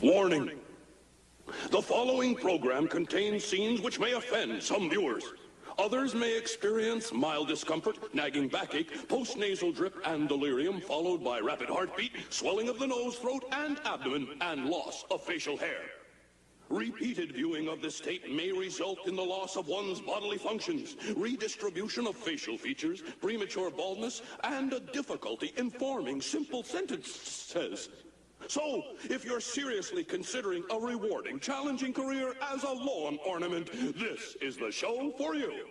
Warning. The following program contains scenes which may offend some viewers. Others may experience mild discomfort, nagging backache, postnasal drip, and delirium, followed by rapid heartbeat, swelling of the nose, throat, and abdomen, and loss of facial hair. Repeated viewing of this tape may result in the loss of one's bodily functions, redistribution of facial features, premature baldness, and a difficulty in forming simple sentences. So, if you're seriously considering a rewarding, challenging career as a lawn ornament, this is the show for you.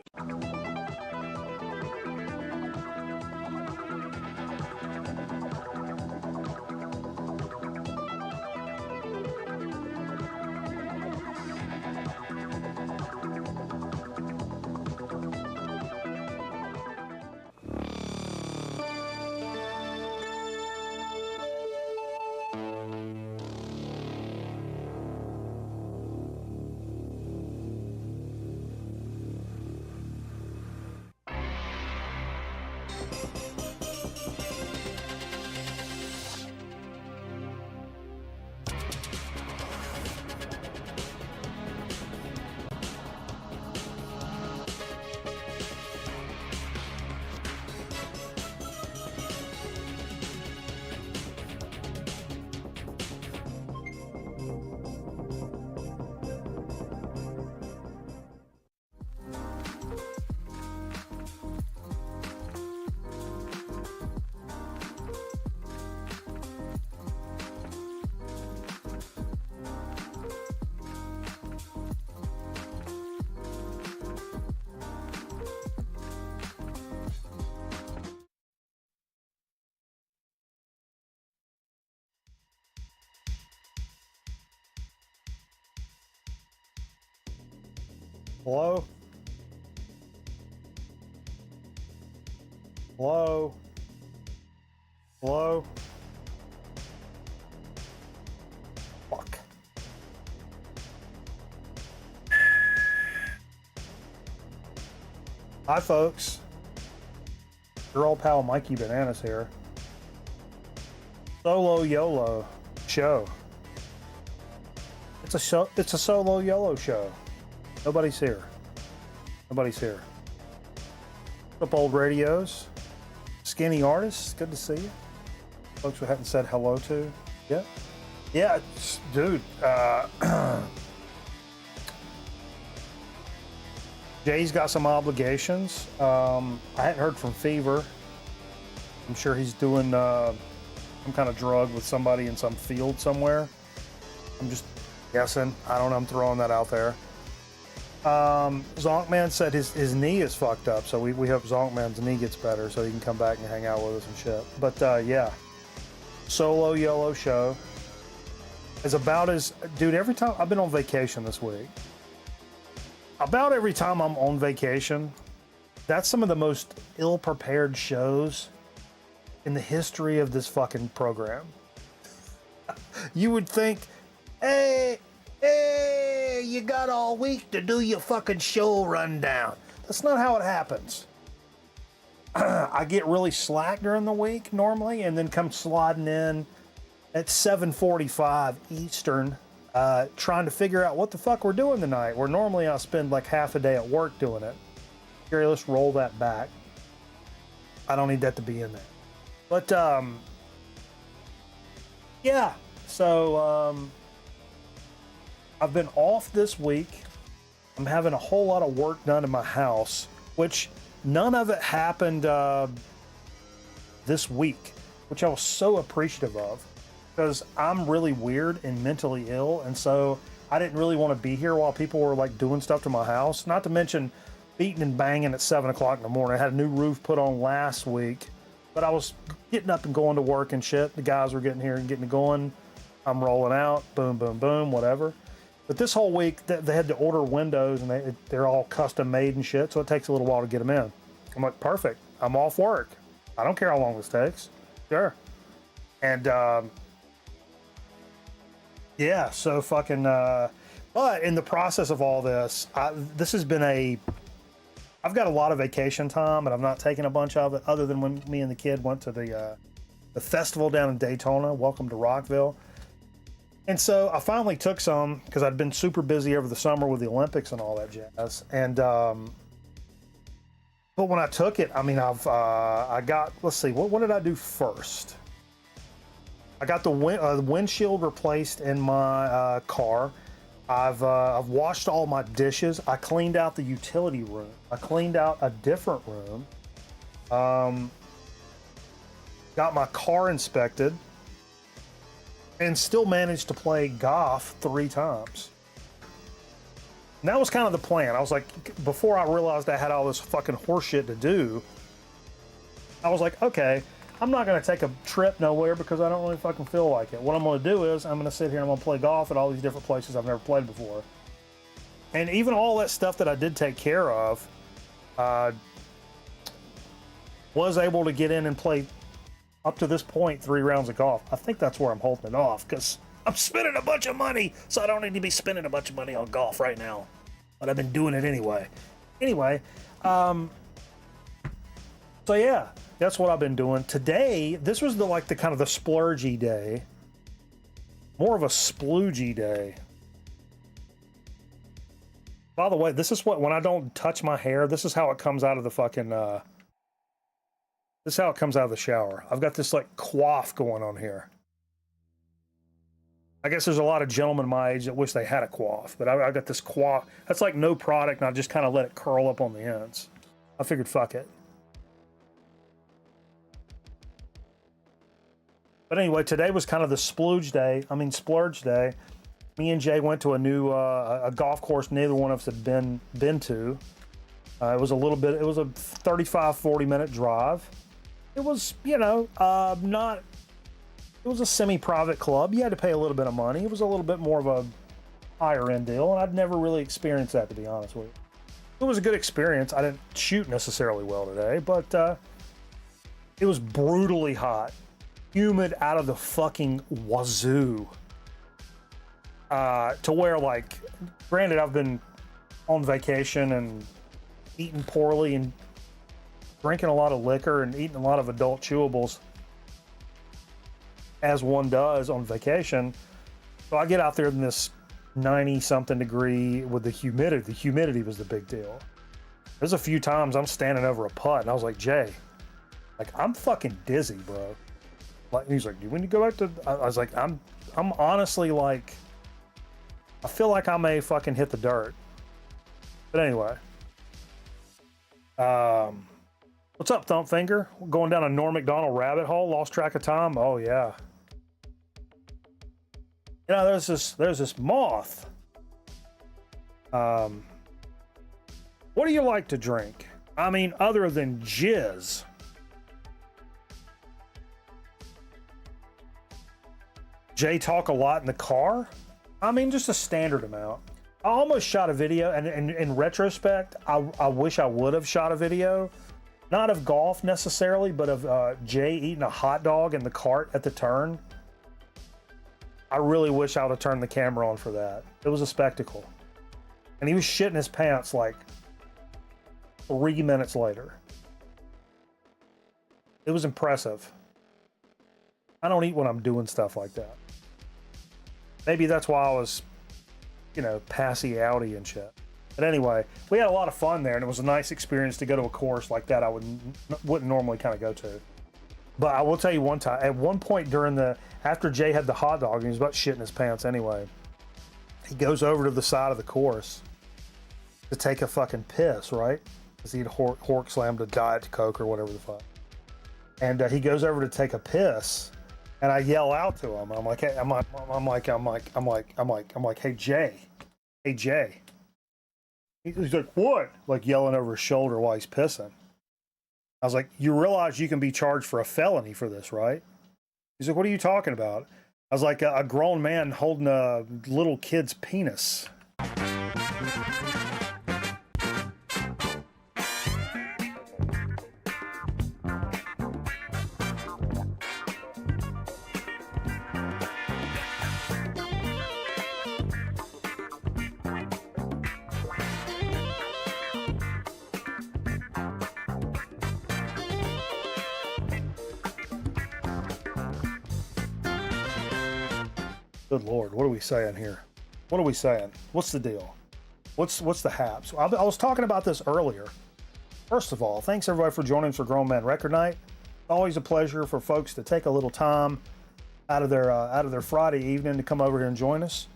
Hello? Hello? Hello? Fuck. Hi, folks. Your old pal Mikey Bananas here. Solo YOLO show. It's a solo YOLO show. Nobody's here. Nobody's here. What's up, old radios? Skinny artists, good to see you. Folks we haven't said hello to yet. Yeah, dude. Jay's got some obligations. I hadn't heard from Fever. I'm sure he's doing some kind of drug with somebody in some field somewhere. I'm just guessing. I don't know. I'm throwing that out there. Zonkman said his knee is fucked up, so we hope Zonkman's knee gets better so he can come back and hang out with us and shit. But yeah, solo YOLO show is about as, dude, every time I've been on vacation this week, about every time I'm on vacation, that's some of the most ill-prepared shows in the history of this fucking program. You would think, hey, you got all week to do your fucking show rundown. That's not how it happens. I get really slack during the week normally, and then come sliding in at 7:45 Eastern, trying to figure out what the fuck we're doing tonight, where normally I'll spend like half a day at work doing it. Here, let's roll that back. I don't need that to be in there. But, yeah, so, I've been off this week. I'm having a whole lot of work done in my house, which none of it happened this week, which I was so appreciative of, because I'm really weird and mentally ill, and so I didn't really want to be here while people were like doing stuff to my house. Not to mention beating and banging at 7 o'clock in the morning. I had a new roof put on last week, but I was getting up and going to work and shit. The guys were getting here and getting it going. I'm rolling out, boom, boom, boom, whatever. But this whole week, they had to order windows, and they're all custom made and shit, so it takes a little while to get them in. I'm like, perfect. I'm off work. I don't care how long this takes. Sure. And, yeah, so fucking, but in the process of all this, this has been I've got a lot of vacation time, and I've not taken a bunch of it, other than when me and the kid went to the festival down in Daytona. Welcome to Rockville. And so I finally took some because I'd been super busy over the summer with the Olympics and all that jazz. And but when I took it, I mean, I got, let's see, what did I do first? I got the windshield replaced in my car. I've washed all my dishes. I cleaned out the utility room. I cleaned out a different room. Got my car inspected, and still managed to play golf 3 times. And that was kind of the plan. I was like, before I realized I had all this fucking horseshit to do, I was like, okay, I'm not going to take a trip nowhere because I don't really fucking feel like it. What I'm going to do is I'm going to sit here and I'm going to play golf at all these different places I've never played before. And even all that stuff that I did take care of, was able to get in and play up to this point 3 rounds of golf. I think that's where I'm holding it off because I'm spending a bunch of money, so I don't need to be spending a bunch of money on golf right now. But I've been doing it anyway. Anyway, so yeah, that's what I've been doing. Today, this was the kind of the splurgy day. More of a sploogey day. By the way, this is when I don't touch my hair, this is how it comes out of the fucking, this is how it comes out of the shower. I've got this like coif going on here. I guess there's a lot of gentlemen my age that wish they had a coif, but I got this coif. That's like no product, and I just kind of let it curl up on the ends. I figured, fuck it. But anyway, today was kind of the splurge day. Me and Jay went to a new a golf course neither one of us had been to. It was a 35, 40-minute drive. It was, it was a semi-private club. You had to pay a little bit of money. It was a little bit more of a higher-end deal, and I'd never really experienced that, to be honest with you. It was a good experience. I didn't shoot necessarily well today, but it was brutally hot. Humid out of the fucking wazoo. To where, like, granted, I've been on vacation and eating poorly and drinking a lot of liquor and eating a lot of adult chewables, as one does on vacation. So I get out there in this 90-something degree with the humidity. The humidity was the big deal. There's a few times I'm standing over a putt and I was like, Jay, like, I'm fucking dizzy, bro. Like, he's like, do we need to go back to... I was like, I'm honestly like, I feel like I may fucking hit the dirt. But anyway. What's up, Thump Finger? Going down a Norm Macdonald rabbit hole, lost track of time. Oh yeah. There's this moth. What do you like to drink? I mean, other than jizz. Jay talk a lot in the car? I mean, just a standard amount. I almost shot a video, and in retrospect, I wish I would have shot a video. Not of golf necessarily, but of Jay eating a hot dog in the cart at the turn. I really wish I would have turned the camera on for that. It was a spectacle. And he was shitting his pants like 3 minutes later. It was impressive. I don't eat when I'm doing stuff like that. Maybe that's why I was, passy-outy and shit. But anyway, we had a lot of fun there, and it was a nice experience to go to a course like that I wouldn't normally kind of go to. But I will tell you one time, at one point after Jay had the hot dog, and he was about shitting his pants anyway, he goes over to the side of the course to take a fucking piss, right? Because he'd hork slammed a Diet Coke or whatever the fuck. And he goes over to take a piss, and I yell out to him. I'm like, hey Jay. He's like, what? Like yelling over his shoulder while he's pissing. I was like, you realize you can be charged for a felony for this, right? He's like, what are you talking about? I was like, a grown man holding a little kid's penis. Good Lord, what are we saying here? What are we saying? What's the deal? What's the haps? I was talking about this earlier. First of all, thanks everybody for joining us for Grown Man Record Night. Always a pleasure for folks to take a little time out of their Friday evening to come over here and join us.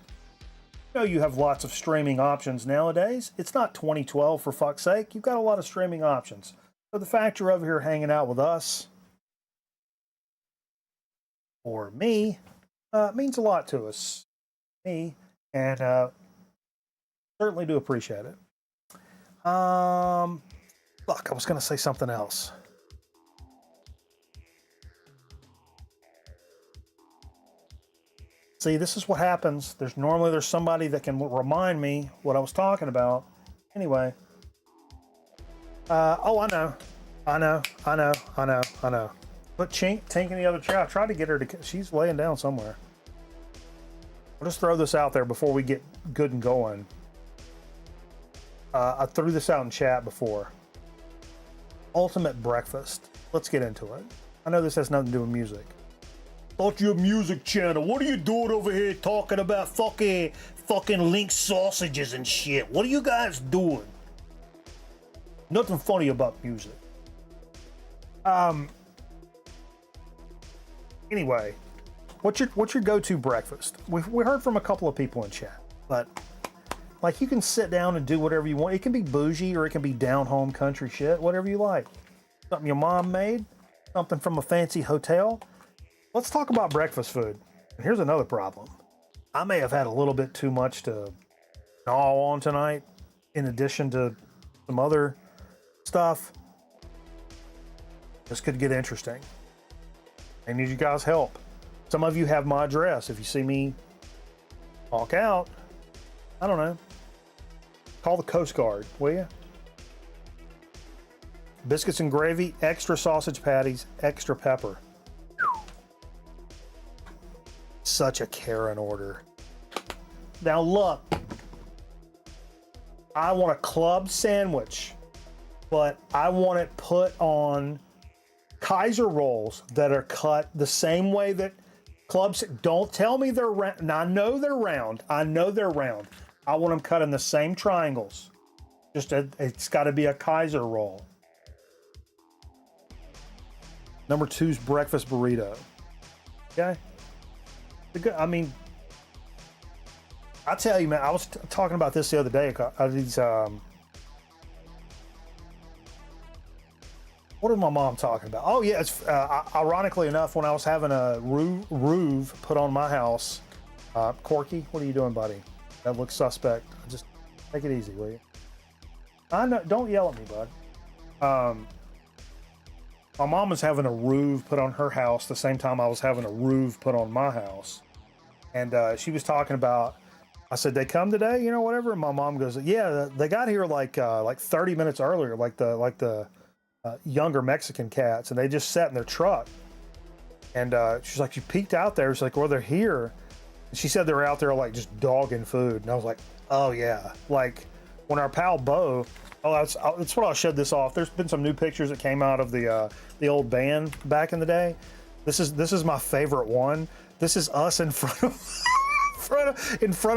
You know you have lots of streaming options nowadays. It's not 2012 for fuck's sake. You've got a lot of streaming options. So the fact you're over here hanging out with us, or me, means a lot to us. Me, and certainly do appreciate it. Fuck, I was going to say something else. See, this is what happens. There's somebody that can remind me what I was talking about. Anyway. Oh, I know. Put Tink in the other chair. I tried to get her to... She's laying down somewhere. I'll just throw this out there before we get good and going. I threw this out in chat before. Ultimate breakfast. Let's get into it. I know this has nothing to do with music. Thought you a music channel. What are you doing over here talking about fucking link sausages and shit? What are you guys doing? Nothing funny about music. Anyway, what's your go-to breakfast? We heard from a couple of people in chat, but like you can sit down and do whatever you want. It can be bougie or it can be down home country shit, whatever you like. Something your mom made, something from a fancy hotel. Let's talk about breakfast food. And here's another problem. I may have had a little bit too much to gnaw on tonight, in addition to some other stuff. This could get interesting. I need you guys' help. Some of you have my address. If you see me walk out, I don't know, call the Coast Guard, will you? Biscuits and gravy, extra sausage patties, extra pepper. Such a Karen order. Now look, I want a club sandwich, but I want it put on Kaiser rolls that are cut the same way that clubs. Don't tell me they're round. I know they're round. I want them cut in the same triangles. It's got to be a Kaiser roll. Number 2's breakfast burrito. Okay. I mean, I tell you, man, I was talking about this the other day. These, what is my mom talking about? Oh, yeah, it's ironically enough, when I was having a roof put on my house, Corky, what are you doing, buddy? That looks suspect. Just take it easy, will you? I know, don't yell at me, bud. My mom was having a roof put on her house the same time I was having a roof put on my house. And she was talking about, I said, they come today, whatever. And my mom goes, yeah, they got here like 30 minutes earlier, like the younger Mexican cats, and they just sat in their truck. And she's like, you peeked out there. She's like, well, they're here. And she said they were out there like just dogging food. And I was like, oh yeah. Like when our pal Bo, that's what I'll shed this off. There's been some new pictures that came out of the old band back in the day. This is my favorite one. This is us in front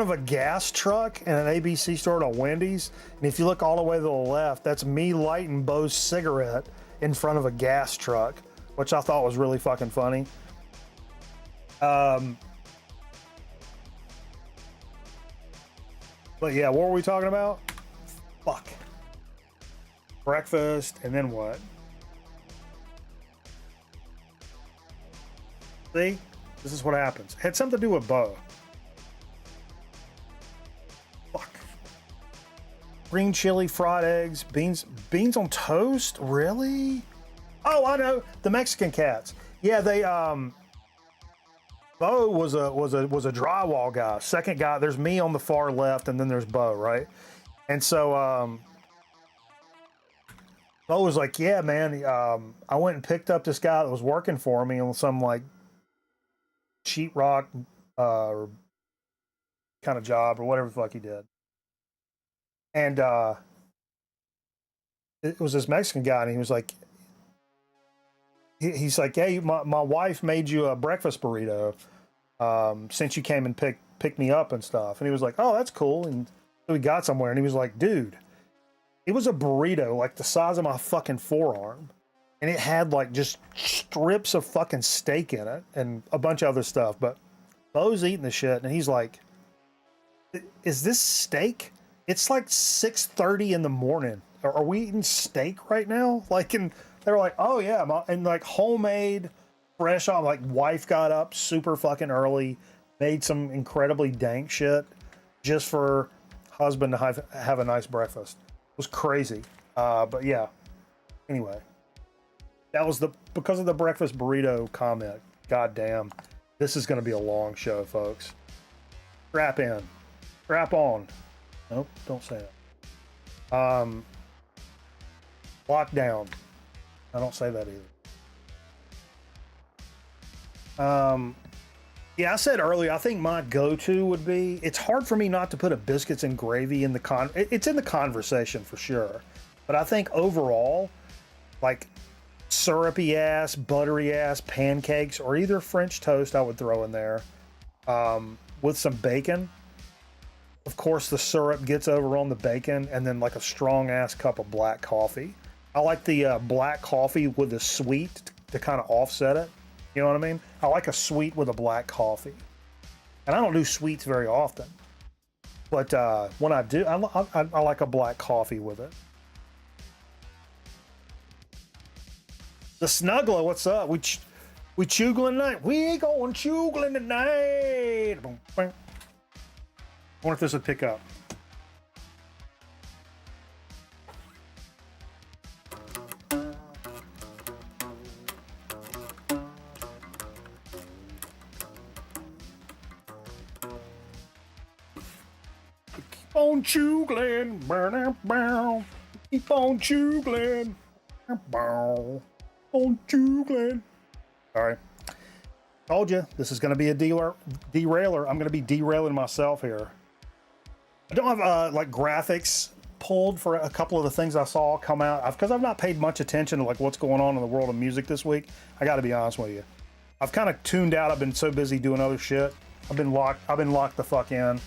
of a gas truck and an ABC store at a Wendy's. And if you look all the way to the left, that's me lighting Bo's cigarette in front of a gas truck, which I thought was really fucking funny. But yeah, what were we talking about? Fuck. Breakfast, and then what? See? This is what happens. It had something to do with Bo. Fuck. Green chili, fried eggs, beans on toast? Really? Oh, I know. The Mexican cats. Yeah, they Bo was a drywall guy. Second guy, there's me on the far left, and then there's Bo, right? And so Bo was like, yeah, man, I went and picked up this guy that was working for me on some like sheetrock kind of job or whatever the fuck he did. And it was this Mexican guy, and he was like, he's like, hey, my wife made you a breakfast burrito. since you came and picked me up and stuff. And he was like, oh, that's cool. And so we got somewhere, and he was like, dude, it was a burrito like the size of my fucking forearm. And it had like just strips of fucking steak in it and a bunch of other stuff. But Bo's eating the shit, and he's like, is this steak? It's like 6:30 in the morning. Are we eating steak right now? Like, and they were like, oh yeah, and like homemade, fresh on. Like, wife got up super fucking early, made some incredibly dank shit just for husband to have a nice breakfast. It was crazy. But yeah. Anyway, that was because of the breakfast burrito comment. God damn, this is going to be a long show, folks. Strap in, strap on. Nope, don't say that. Lockdown. I don't say that either. Yeah, I said earlier, I think my go-to would be, it's hard for me not to put a biscuits and gravy in the it's in the conversation for sure. But I think overall, like syrupy ass, buttery ass pancakes, or either French toast I would throw in there, with some bacon. Of course, the syrup gets over on the bacon, and then like a strong ass cup of black coffee. I like the black coffee with the sweet to kind of offset it. You know what I mean? I like a sweet with a black coffee. And I don't do sweets very often. But when I do, I like a black coffee with it. The Snuggler, what's up? We chugling tonight. We going chugling tonight. I wonder if this would pick up. Keep on chugling, keep on chugling, on chugling. Sorry, told you this is going to be a derailer. I'm going to be derailing myself here. I don't have like graphics pulled for a couple of the things I saw come out because I've not paid much attention to like what's going on in the world of music this week. I got to be honest with you. I've kind of tuned out. I've been so busy doing other shit. I've been locked the fuck in.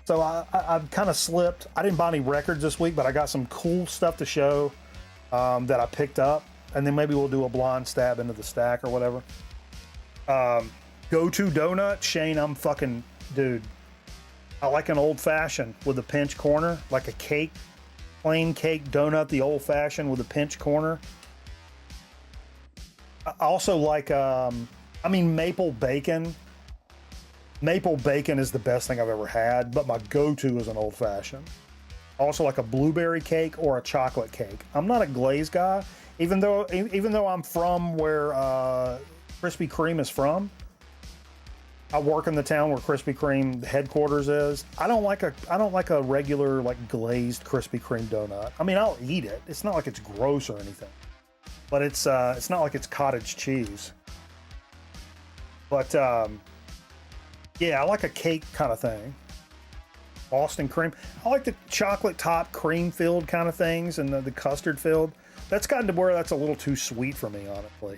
So I've kind of slipped. I didn't buy any records this week, but I got some cool stuff to show that I picked up. And then maybe we'll do a blind stab into the stack or whatever. Go-to donut, Shane, I'm fucking, dude. I like an old fashioned with a pinch corner, like a cake, plain cake donut, the old fashioned with a pinch corner. I also like, maple bacon. Maple bacon is the best thing I've ever had, but my go-to is an old fashioned. Also like a blueberry cake or a chocolate cake. I'm not a glaze guy, even though I'm from where Krispy Kreme is from. I work in the town where Krispy Kreme headquarters is. I don't like a regular like glazed Krispy Kreme donut. I mean, I'll eat it. It's not like it's gross or anything, but it's not like it's cottage cheese. But yeah, I like a cake kind of thing. Boston cream. I like the chocolate top cream filled kind of things and the custard filled. That's gotten to where that's a little too sweet for me, honestly.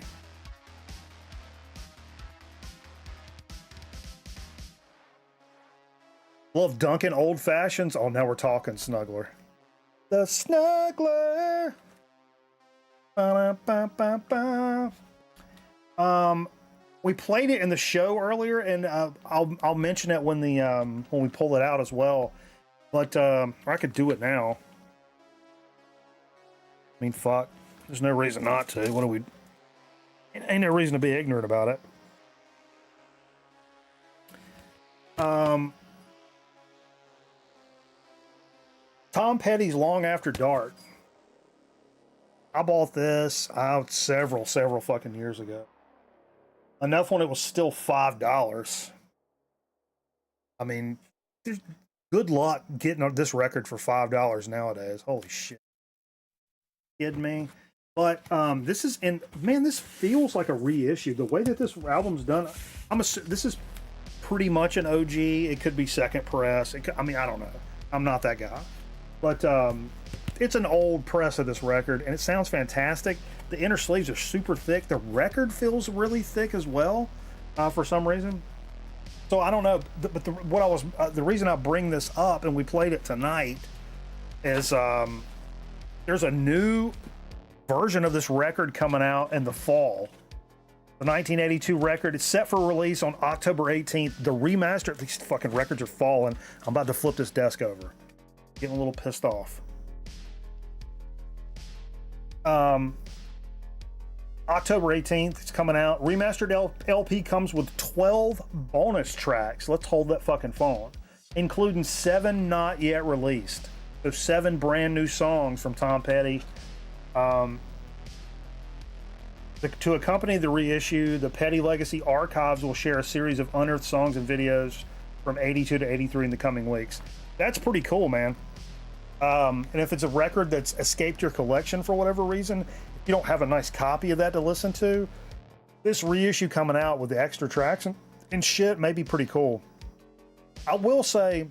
Love Dunkin' Old Fashions. Oh, now we're talking Snuggler. The Snuggler. Ba-da-ba-ba-ba. We played it in the show earlier, and I'll mention it when we pull it out as well. But I could do it now. I mean, fuck. There's no reason not to. What do we? Ain't no reason to be ignorant about it. Tom Petty's Long After Dark. I bought this out several fucking years ago. Enough when it was still $5. I mean, good luck getting this record for $5 nowadays. Holy shit. Kidding me? But this is this feels like a reissue. The way that this album's done, this is pretty much an OG. It could be second press. I don't know. I'm not that guy. But it's an old press of this record, and it sounds fantastic. The inner sleeves are super thick. The record feels really thick as well, for some reason. So I don't know, but the reason I bring this up, and we played it tonight, is there's a new version of this record coming out in the fall. The 1982 record. It's set for release on October 18th. The remaster. These fucking records are falling. I'm about to flip this desk over. Getting a little pissed off. October 18th, it's coming out. Remastered LP comes with 12 bonus tracks. Let's hold that fucking phone. Including 7 not yet released. So 7 brand new songs from Tom Petty. To accompany the reissue, the Petty Legacy Archives will share a series of unearthed songs and videos from 82 to 83 in the coming weeks. That's pretty cool, man. And if it's a record that's escaped your collection for whatever reason, if you don't have a nice copy of that to listen to, this reissue coming out with the extra tracks and shit may be pretty cool. I will say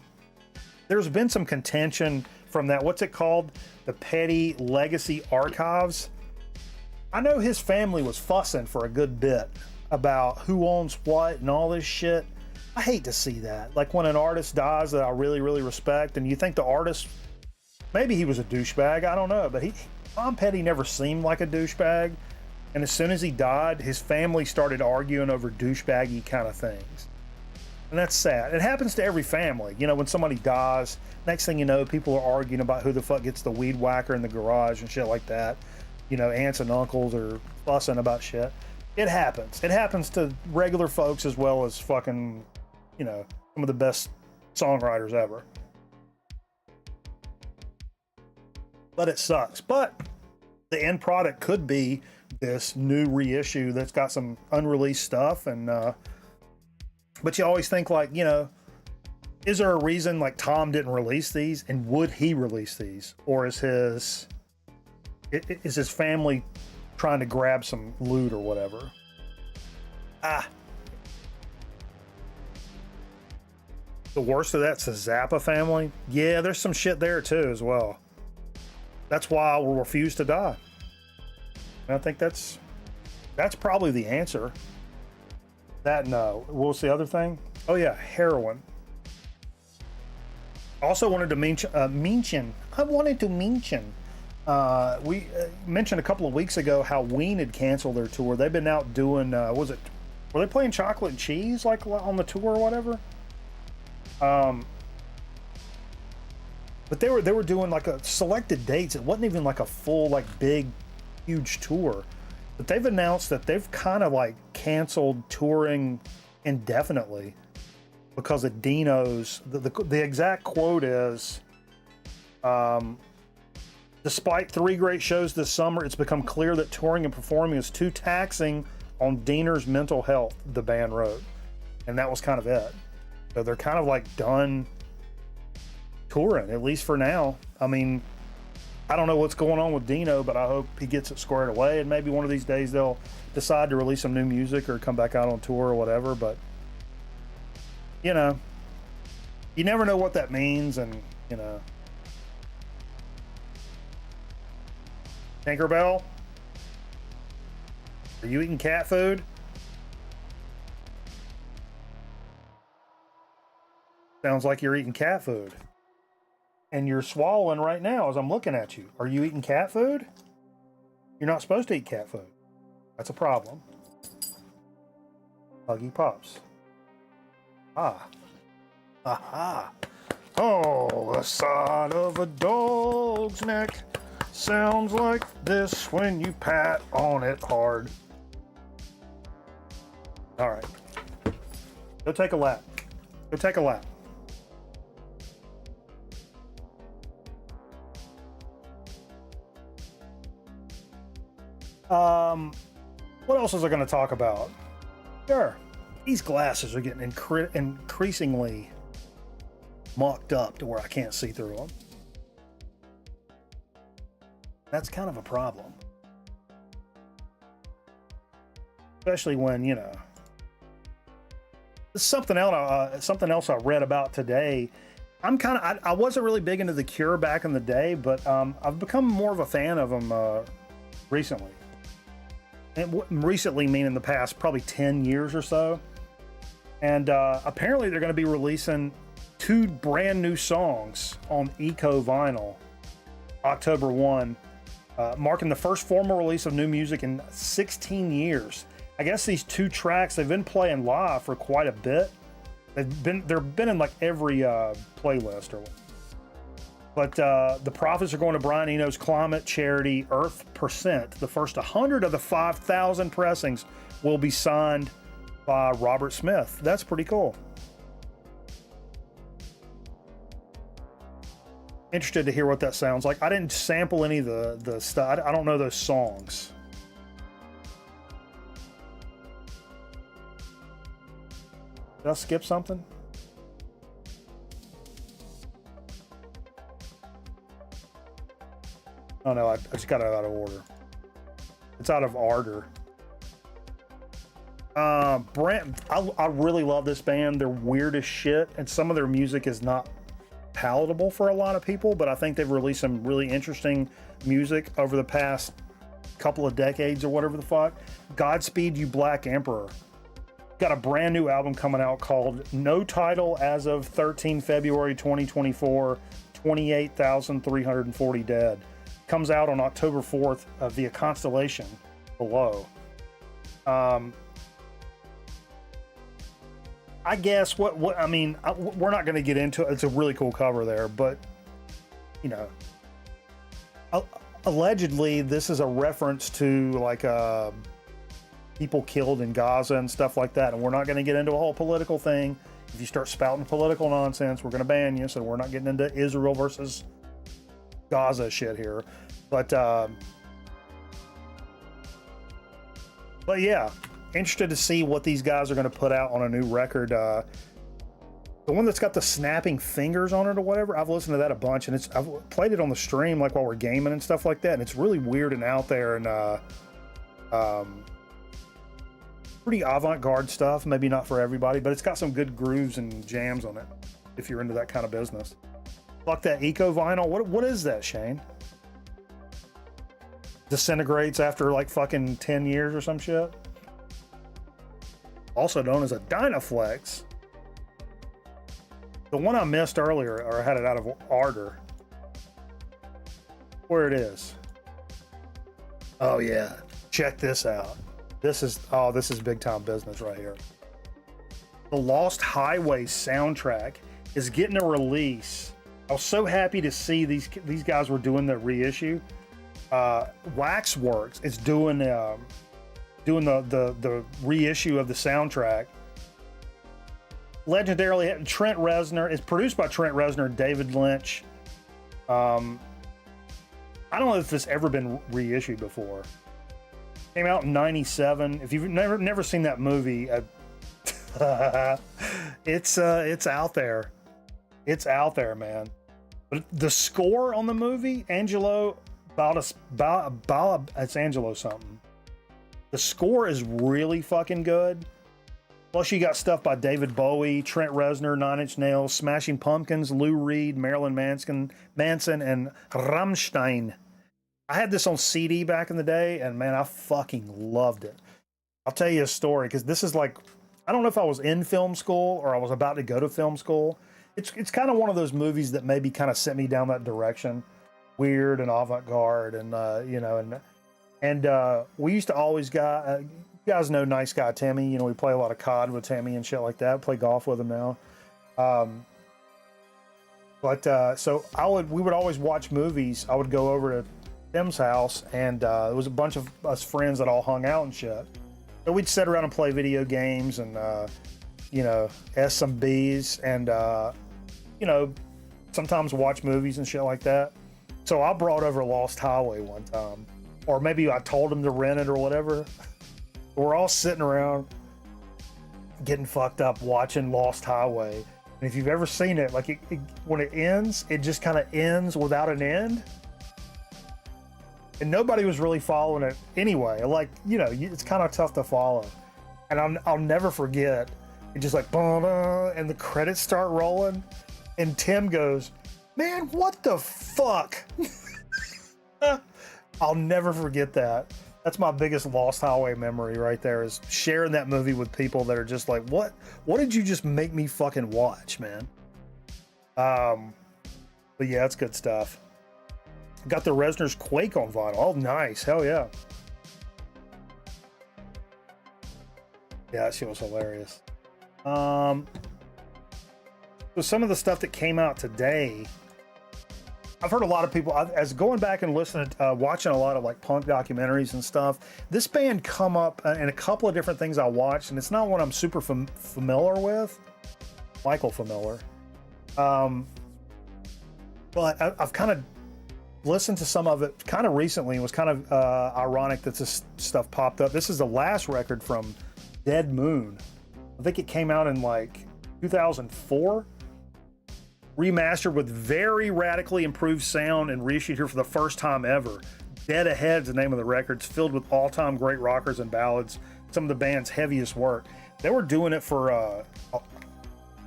there's been some contention from that. What's it called? The Petty Legacy Archives. I know his family was fussing for a good bit about who owns what and all this shit. I hate to see that. Like when an artist dies that I really, really respect, and you think the artist, maybe he was a douchebag, I don't know, but Tom Petty never seemed like a douchebag. And as soon as he died, his family started arguing over douchebaggy kind of things. And that's sad. It happens to every family. You know, when somebody dies, next thing you know, people are arguing about who the fuck gets the weed whacker in the garage and shit like that. You know, aunts and uncles are fussing about shit. It happens. It happens to regular folks as well as fucking, you know, some of the best songwriters ever. But it sucks. But the end product could be this new reissue that's got some unreleased stuff. And but you always think, like, you know, is there a reason like Tom didn't release these, and would he release these, or is his family trying to grab some loot or whatever? The worst of that's the Zappa family. Yeah, there's some shit there too as well. That's why I will refuse to die. And I think that's probably the answer. That, no. What was the other thing? Oh yeah, heroin. Also wanted to mention. We mentioned a couple of weeks ago how Ween had canceled their tour. They've been out doing, were they playing Chocolate and Cheese like on the tour or whatever? But they were doing like a selected dates. It wasn't even like a full, like, big, huge tour. But they've announced that they've kind of like canceled touring indefinitely because of Dino's. The exact quote is, despite 3 great shows this summer, it's become clear that touring and performing is too taxing on Diener's mental health, the band wrote. And that was kind of it. So they're kind of like done touring, at least for now. I mean, I don't know what's going on with Dino, but I hope he gets it squared away, and maybe one of these days they'll decide to release some new music or come back out on tour or whatever. But, you know, you never know what that means, and, you know. Tinkerbell? Are you eating cat food? Sounds like you're eating cat food. And you're swallowing right now as I'm looking at you. Are you eating cat food? You're not supposed to eat cat food. That's a problem. Huggy Pups. Ah. Aha. Oh, the side of a dog's neck sounds like this when you pat on it hard. All right. Go take a lap. Go take a lap. What else was I going to talk about? Sure. These glasses are getting increasingly mucked up to where I can't see through them. That's kind of a problem. Especially when, you know, something else I read about today. I wasn't really big into The Cure back in the day, but I've become more of a fan of them recently. And recently meaning the past probably 10 years or so. And apparently they're going to be releasing 2 brand new songs on Eco Vinyl, October 1, marking the first formal release of new music in 16 years. I guess these 2 tracks, they've been playing live for quite a bit. They've been in like every playlist or whatever. But the profits are going to Brian Eno's climate charity Earth Percent. The first 100 of the 5,000 pressings will be signed by Robert Smith. That's pretty cool. Interested to hear what that sounds like. I didn't sample any of the stuff. I don't know those songs. Did I skip something? Oh no, I just got it out of order. It's out of order. Brent, I really love this band. They're weird as shit, and some of their music is not palatable for a lot of people, but I think they've released some really interesting music over the past couple of decades or whatever the fuck. Godspeed You Black Emperor. Got a brand new album coming out called No Title as of 13 February 2024, 28,340 Dead. Comes out on October 4th via Constellation below. I guess what I mean, we're not going to get into it. It's a really cool cover there, but you know, allegedly this is a reference to like people killed in Gaza and stuff like that, and we're not going to get into a whole political thing. If you start spouting political nonsense, we're going to ban you, so we're not getting into Israel versus Gaza shit here. But yeah, interested to see what these guys are going to put out on a new record. The one that's got the snapping fingers on it or whatever, I've listened to that a bunch, and I've played it on the stream like while we're gaming and stuff like that, and it's really weird and out there and pretty avant-garde stuff. Maybe not for everybody, but it's got some good grooves and jams on it if you're into that kind of business. Fuck that Eco Vinyl. What is that, Shane? Disintegrates after like fucking 10 years or some shit. Also known as a Dynaflex. The one I missed earlier, or I had it out of order. Where it is. Oh yeah, check this out. This is big time business right here. The Lost Highway soundtrack is getting a release. I was so happy to see these guys were doing the reissue. Waxworks is doing the reissue of the soundtrack. Legendarily, Trent Reznor is produced by Trent Reznor and David Lynch. I don't know if this ever been reissued before. Came out in '97. If you've never seen that movie, it's out there. It's out there, man. But the score on the movie, Angelo it's Angelo something. The score is really fucking good. Plus, you got stuff by David Bowie, Trent Reznor, Nine Inch Nails, Smashing Pumpkins, Lou Reed, Marilyn Manson, and Rammstein. I had this on CD back in the day, and man, I fucking loved it. I'll tell you a story, because this is like, I don't know if I was in film school or I was about to go to film school. It's kind of one of those movies that maybe kind of sent me down that direction. Weird and avant-garde, and we used to always you guys know Nice Guy Timmy. You know, we play a lot of COD with Timmy and shit like that. Play golf with him now. So we would always watch movies. I would go over to Tim's house, and there was a bunch of us friends that all hung out and shit. So we'd sit around and play video games and S some B's and sometimes watch movies and shit like that. So I brought over Lost Highway one time, or maybe I told him to rent it or whatever. We're all sitting around getting fucked up watching Lost Highway. And if you've ever seen it, like when it ends, it just kind of ends without an end. And nobody was really following it anyway. Like, it's kind of tough to follow. And I'll never forget, it just like, and the credits start rolling. And Tim goes, "Man, what the fuck?" I'll never forget that. That's my biggest Lost Highway memory right there, is sharing that movie with people that are just like, what did you just make me fucking watch, man? But yeah, it's good stuff. Got the Resner's Quake on vinyl. Oh, nice. Hell yeah. Yeah, that shit was hilarious. So some of the stuff that came out today, I've heard a lot of people, as going back and listening, watching a lot of like punk documentaries and stuff, this band come up in a couple of different things I watched, and it's not one I'm super familiar with. Michael familiar. But I've kind of listened to some of it kind of recently. It was kind of ironic that this stuff popped up. This is the last record from Dead Moon. I think it came out in like 2004. Remastered with very radically improved sound and reissued here for the first time ever. Dead Ahead's the name of the record. It's filled with all-time great rockers and ballads, some of the band's heaviest work. They were doing it for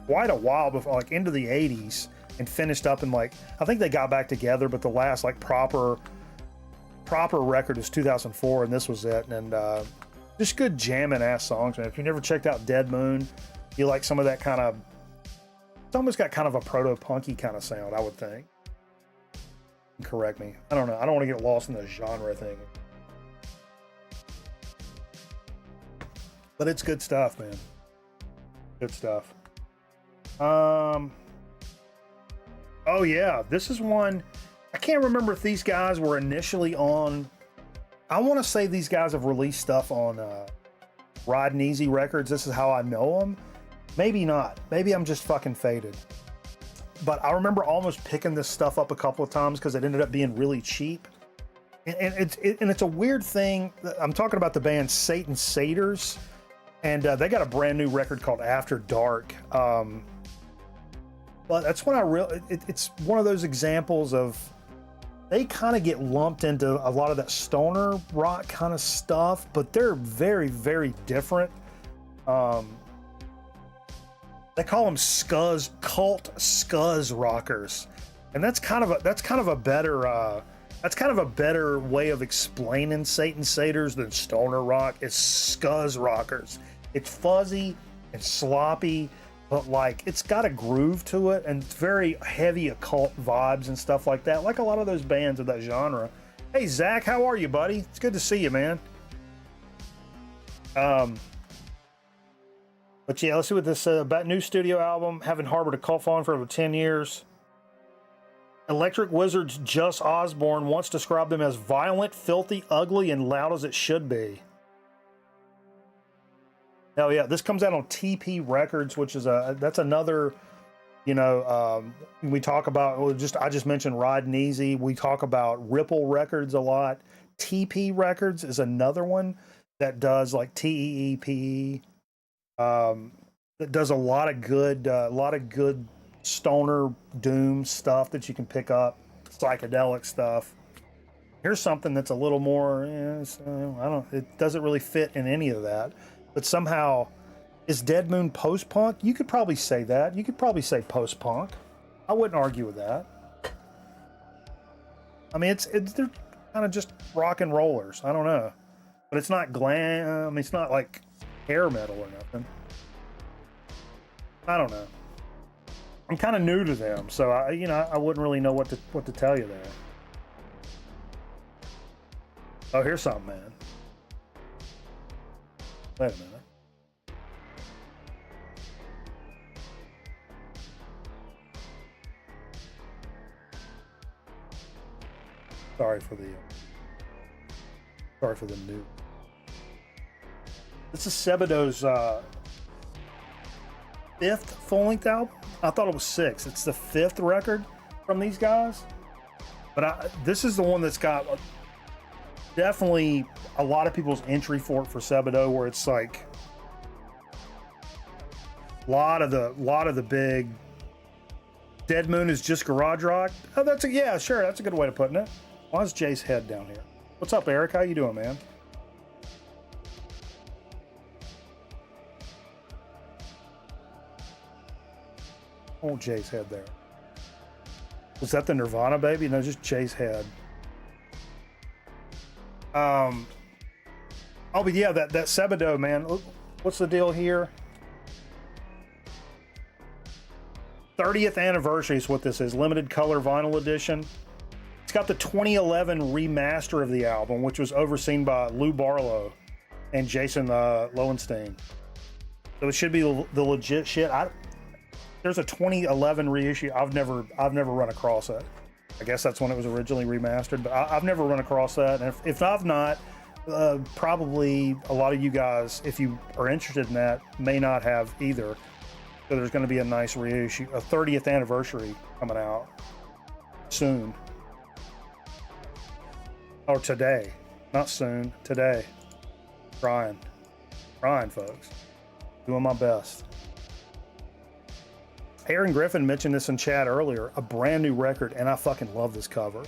quite a while, before, like into the 80s, and finished up in like, I think they got back together, but the last like proper record is 2004, and this was it. And just good jamming ass songs, man. If you never checked out Dead Moon, you like some of that kind of, it's almost got kind of a proto-punky kind of sound, I would think. Correct me. I don't know. I don't want to get lost in the genre thing. But it's good stuff, man. Good stuff. Oh yeah, this is one. I can't remember if these guys were initially on. I want to say these guys have released stuff on Riding Easy Records. This is how I know them. Maybe not. Maybe I'm just fucking faded. But I remember almost picking this stuff up a couple of times because it ended up being really cheap. And it's a weird thing. I'm talking about the band Satan Satyrs, and they got a brand new record called After Dark. But that's when it's one of those examples of, they kind of get lumped into a lot of that stoner rock kind of stuff, but they're very, very different. They call them scuzz, cult scuzz rockers, and that's kind of a better way of explaining Satan Satyrs than stoner rock. Is scuzz rockers. It's fuzzy and sloppy, but like it's got a groove to it, and it's very heavy occult vibes and stuff like that, like a lot of those bands of that genre. Hey Zach, how are you, buddy? It's good to see you, man. But yeah, let's see what this about new studio album, having harbored a cult following for over 10 years. Electric Wizard's Just Osborne once described them as violent, filthy, ugly, and loud as it should be. Hell yeah, this comes out on TP Records, which is that's another, we talk about, I just mentioned Riding Easy. We talk about Ripple Records a lot. TP Records is another one that does like TEEP. That does a lot of good stoner doom stuff that you can pick up, psychedelic stuff. Here's something that's a little more, it doesn't really fit in any of that, but somehow is Dead Moon post-punk? You could probably say that. You could probably say post-punk. I wouldn't argue with that. I mean, they're kind of just rock and rollers. I don't know, but it's not glam. I mean, it's not like hair metal or nothing. I don't know. I'm kind of new to them, so I wouldn't really know what to tell you there. Oh, here's something, man. Wait a minute. Sorry for the new. This is Sebadoh's fifth full-length album. I thought it was sixth. It's the fifth record from these guys. But this is the one that's got definitely a lot of people's entry for Sebadoh, where it's like a lot of the big Dead Moon is just garage rock. Oh, that's a good way of putting it. Why is Jay's head down here? What's up, Eric? How you doing, man? Oh, Jay's head there. Was that the Nirvana baby? No, just Jay's head. Oh, but yeah, that Sebado, man. What's the deal here? 30th anniversary is what this is. Limited color vinyl edition. It's got the 2011 remaster of the album, which was overseen by Lou Barlow and Jason Lowenstein. So it should be the legit shit. There's a 2011 reissue. I've never run across it. I guess that's when it was originally remastered, but I've never run across that. And if I've not, probably a lot of you guys, if you are interested in that, may not have either. So there's going to be a nice reissue, a 30th anniversary coming out soon. Or today. Not soon, today. Trying, folks. Doing my best. Aaron Griffin mentioned this in chat earlier, a brand new record, and I fucking love this cover.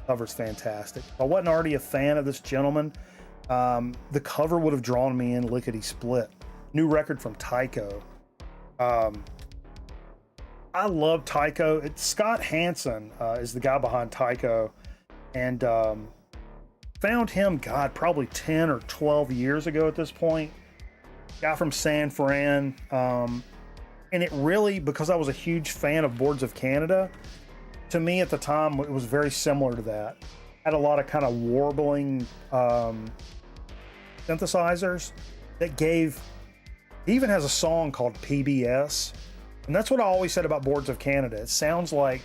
Cover's fantastic. If I wasn't already a fan of this gentleman, the cover would have drawn me in lickety split. New record from Tycho. I love Tycho. Scott Hansen is the guy behind Tycho, and found him, God, probably 10 or 12 years ago at this point. Guy from San Fran, and it really, because I was a huge fan of Boards of Canada, to me at the time it was very similar to that. Had a lot of kind of warbling synthesizers that gave. He even has a song called PBS, and that's what I always said about Boards of Canada. It sounds like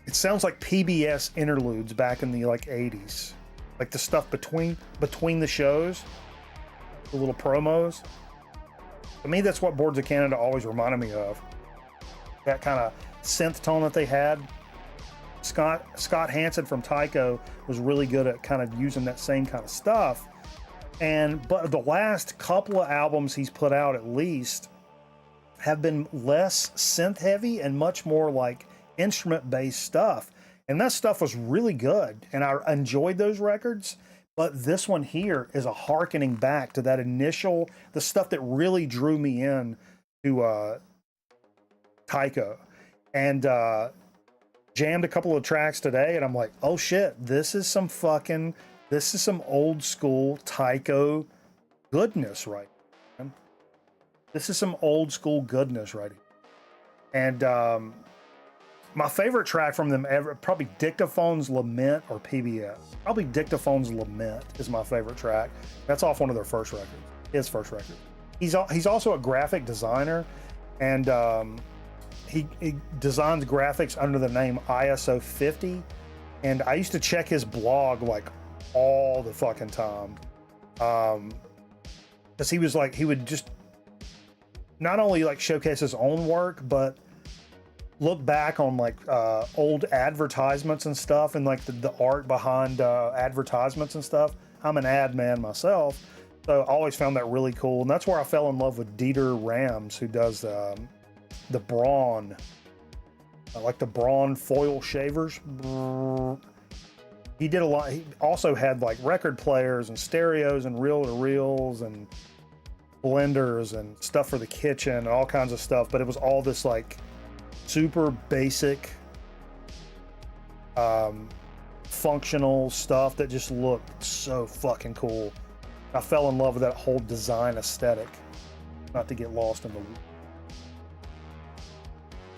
PBS interludes back in the like 80s, like the stuff between the shows, the little promos. To me, that's what Boards of Canada always reminded me of. That kind of synth tone that they had. Scott Hansen from Tycho was really good at kind of using that same kind of stuff. But the last couple of albums he's put out, at least, have been less synth heavy and much more like instrument based stuff. And that stuff was really good, and I enjoyed those records. But this one here is a hearkening back to that initial, the stuff that really drew me in to Tycho. And jammed a couple of tracks today, and I'm like, oh shit, this is some old school Tycho goodness right here. This is some old school goodness right here. And my favorite track from them ever, probably Dictaphone's Lament or PBS. Probably Dictaphone's Lament is my favorite track. That's off one of their first records, his first record. He's also a graphic designer, and he designs graphics under the name ISO 50. And I used to check his blog like all the fucking time, because he would just not only like showcase his own work, but look back on like old advertisements and stuff, and like the art behind advertisements and stuff. I'm an ad man myself, so I always found that really cool, and that's where I fell in love with Dieter Rams, who does the Braun, like the Braun foil shavers. He did a lot. He also had like record players and stereos and reel-to-reels and blenders and stuff for the kitchen and all kinds of stuff, but it was all this like super basic functional stuff that just looked so fucking cool. I fell in love with that whole design aesthetic. Not to get lost in the loop.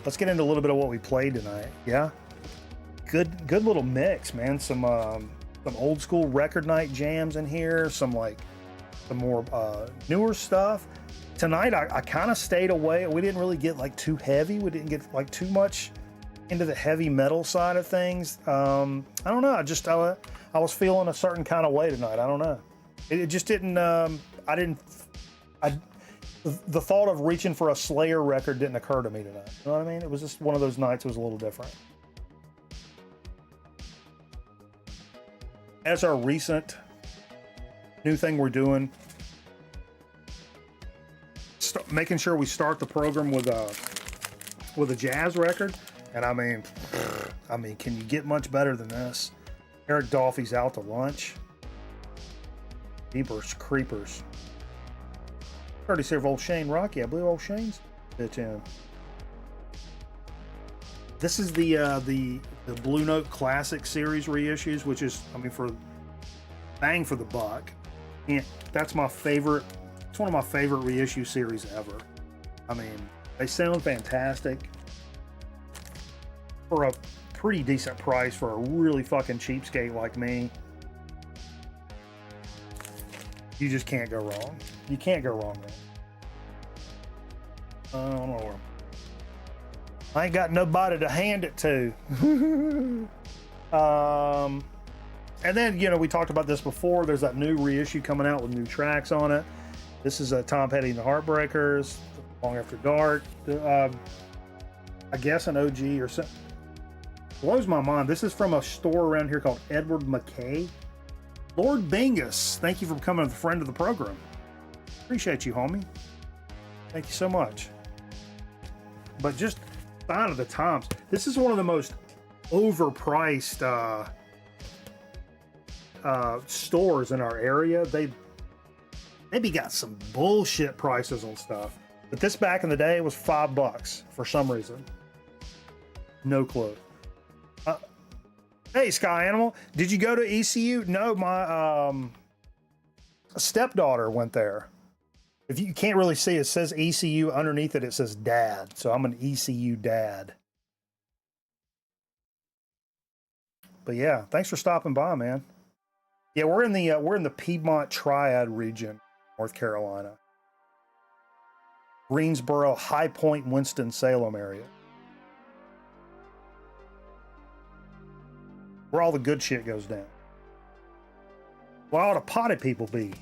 Let's get into a little bit of what we played tonight. Yeah, good little mix, man. Some old school record night jams in here, some more newer stuff. Tonight I kind of stayed away. We didn't really get like too heavy. We didn't get like too much into the heavy metal side of things. I don't know. I was feeling a certain kind of way tonight. I don't know. It just didn't. The thought of reaching for a Slayer record didn't occur to me tonight. You know what I mean? It was just one of those nights. It was a little different. As our recent new thing we're doing, making sure we start the program with a jazz record. And I mean, can you get much better than this? Eric Dolphy's Out to Lunch. Jeepers Creepers. Courtesy of old Shane Rocky. I believe old Shane's bitch in. This is the Blue Note Classic series reissues, which is, I mean, for bang for the buck. And that's my favorite. It's one of my favorite reissue series ever. I mean, they sound fantastic for a pretty decent price for a really fucking cheapskate like me. You just can't go wrong. You can't go wrong, man. I don't know. I ain't got nobody to hand it to. And then, you know, we talked about this before. There's that new reissue coming out with new tracks on it. This is Tom Petty and the Heartbreakers, Long After Dark. I guess an OG or something. Blows my mind. This is from a store around here called Edward McKay. Lord Bingus, thank you for becoming a friend of the program. Appreciate you, homie. Thank you so much. But just sign of the times. This is one of the most overpriced stores in our area. They maybe got some bullshit prices on stuff. But this back in the day was $5 for some reason. No clue. Hey, Sky Animal, did you go to ECU? No, my stepdaughter went there. If you can't really see, it says ECU underneath it. It says dad, so I'm an ECU dad. But yeah, thanks for stopping by, man. Yeah, we're in the Piedmont Triad region, North Carolina. Greensboro, High Point, Winston-Salem area. Where all the good shit goes down. Where all the potted people be.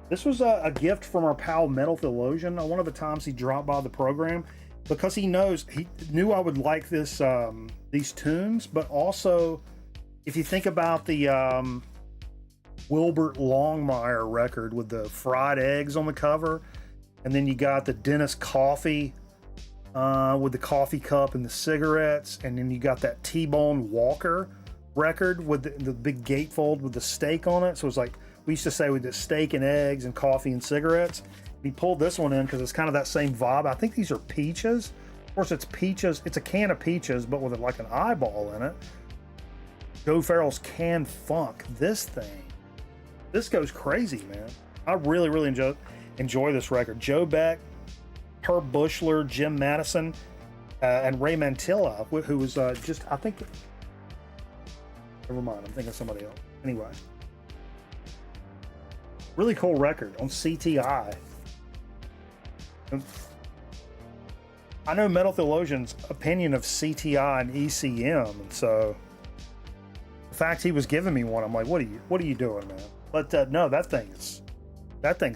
This was a gift from our pal Metal Theologian. One of the times he dropped by the program, because he knew I would like this these tunes, but also if you think about the Wilbert Longmire record with the fried eggs on the cover, and then you got the Dennis Coffee with the coffee cup and the cigarettes, and then you got that T-Bone Walker record with the big gatefold with the steak on it. So it's like, we used to say with the steak and eggs and coffee and cigarettes. He pulled this one in because it's kind of that same vibe. I think these are peaches. Of course, it's peaches. It's a can of peaches, but with like an eyeball in it. Joe Farrell's Canned Funk. This goes crazy, man. I really, really enjoy this record. Joe Beck, Herb Bushler, Jim Madison, and Ray Mantilla, who was just, I think, never mind, I'm thinking of somebody else. Anyway. Really cool record on CTI. I know Metal Theologian's opinion of CTI and ECM, and so the fact he was giving me one, I'm like, what are you doing, man? But no, that thing's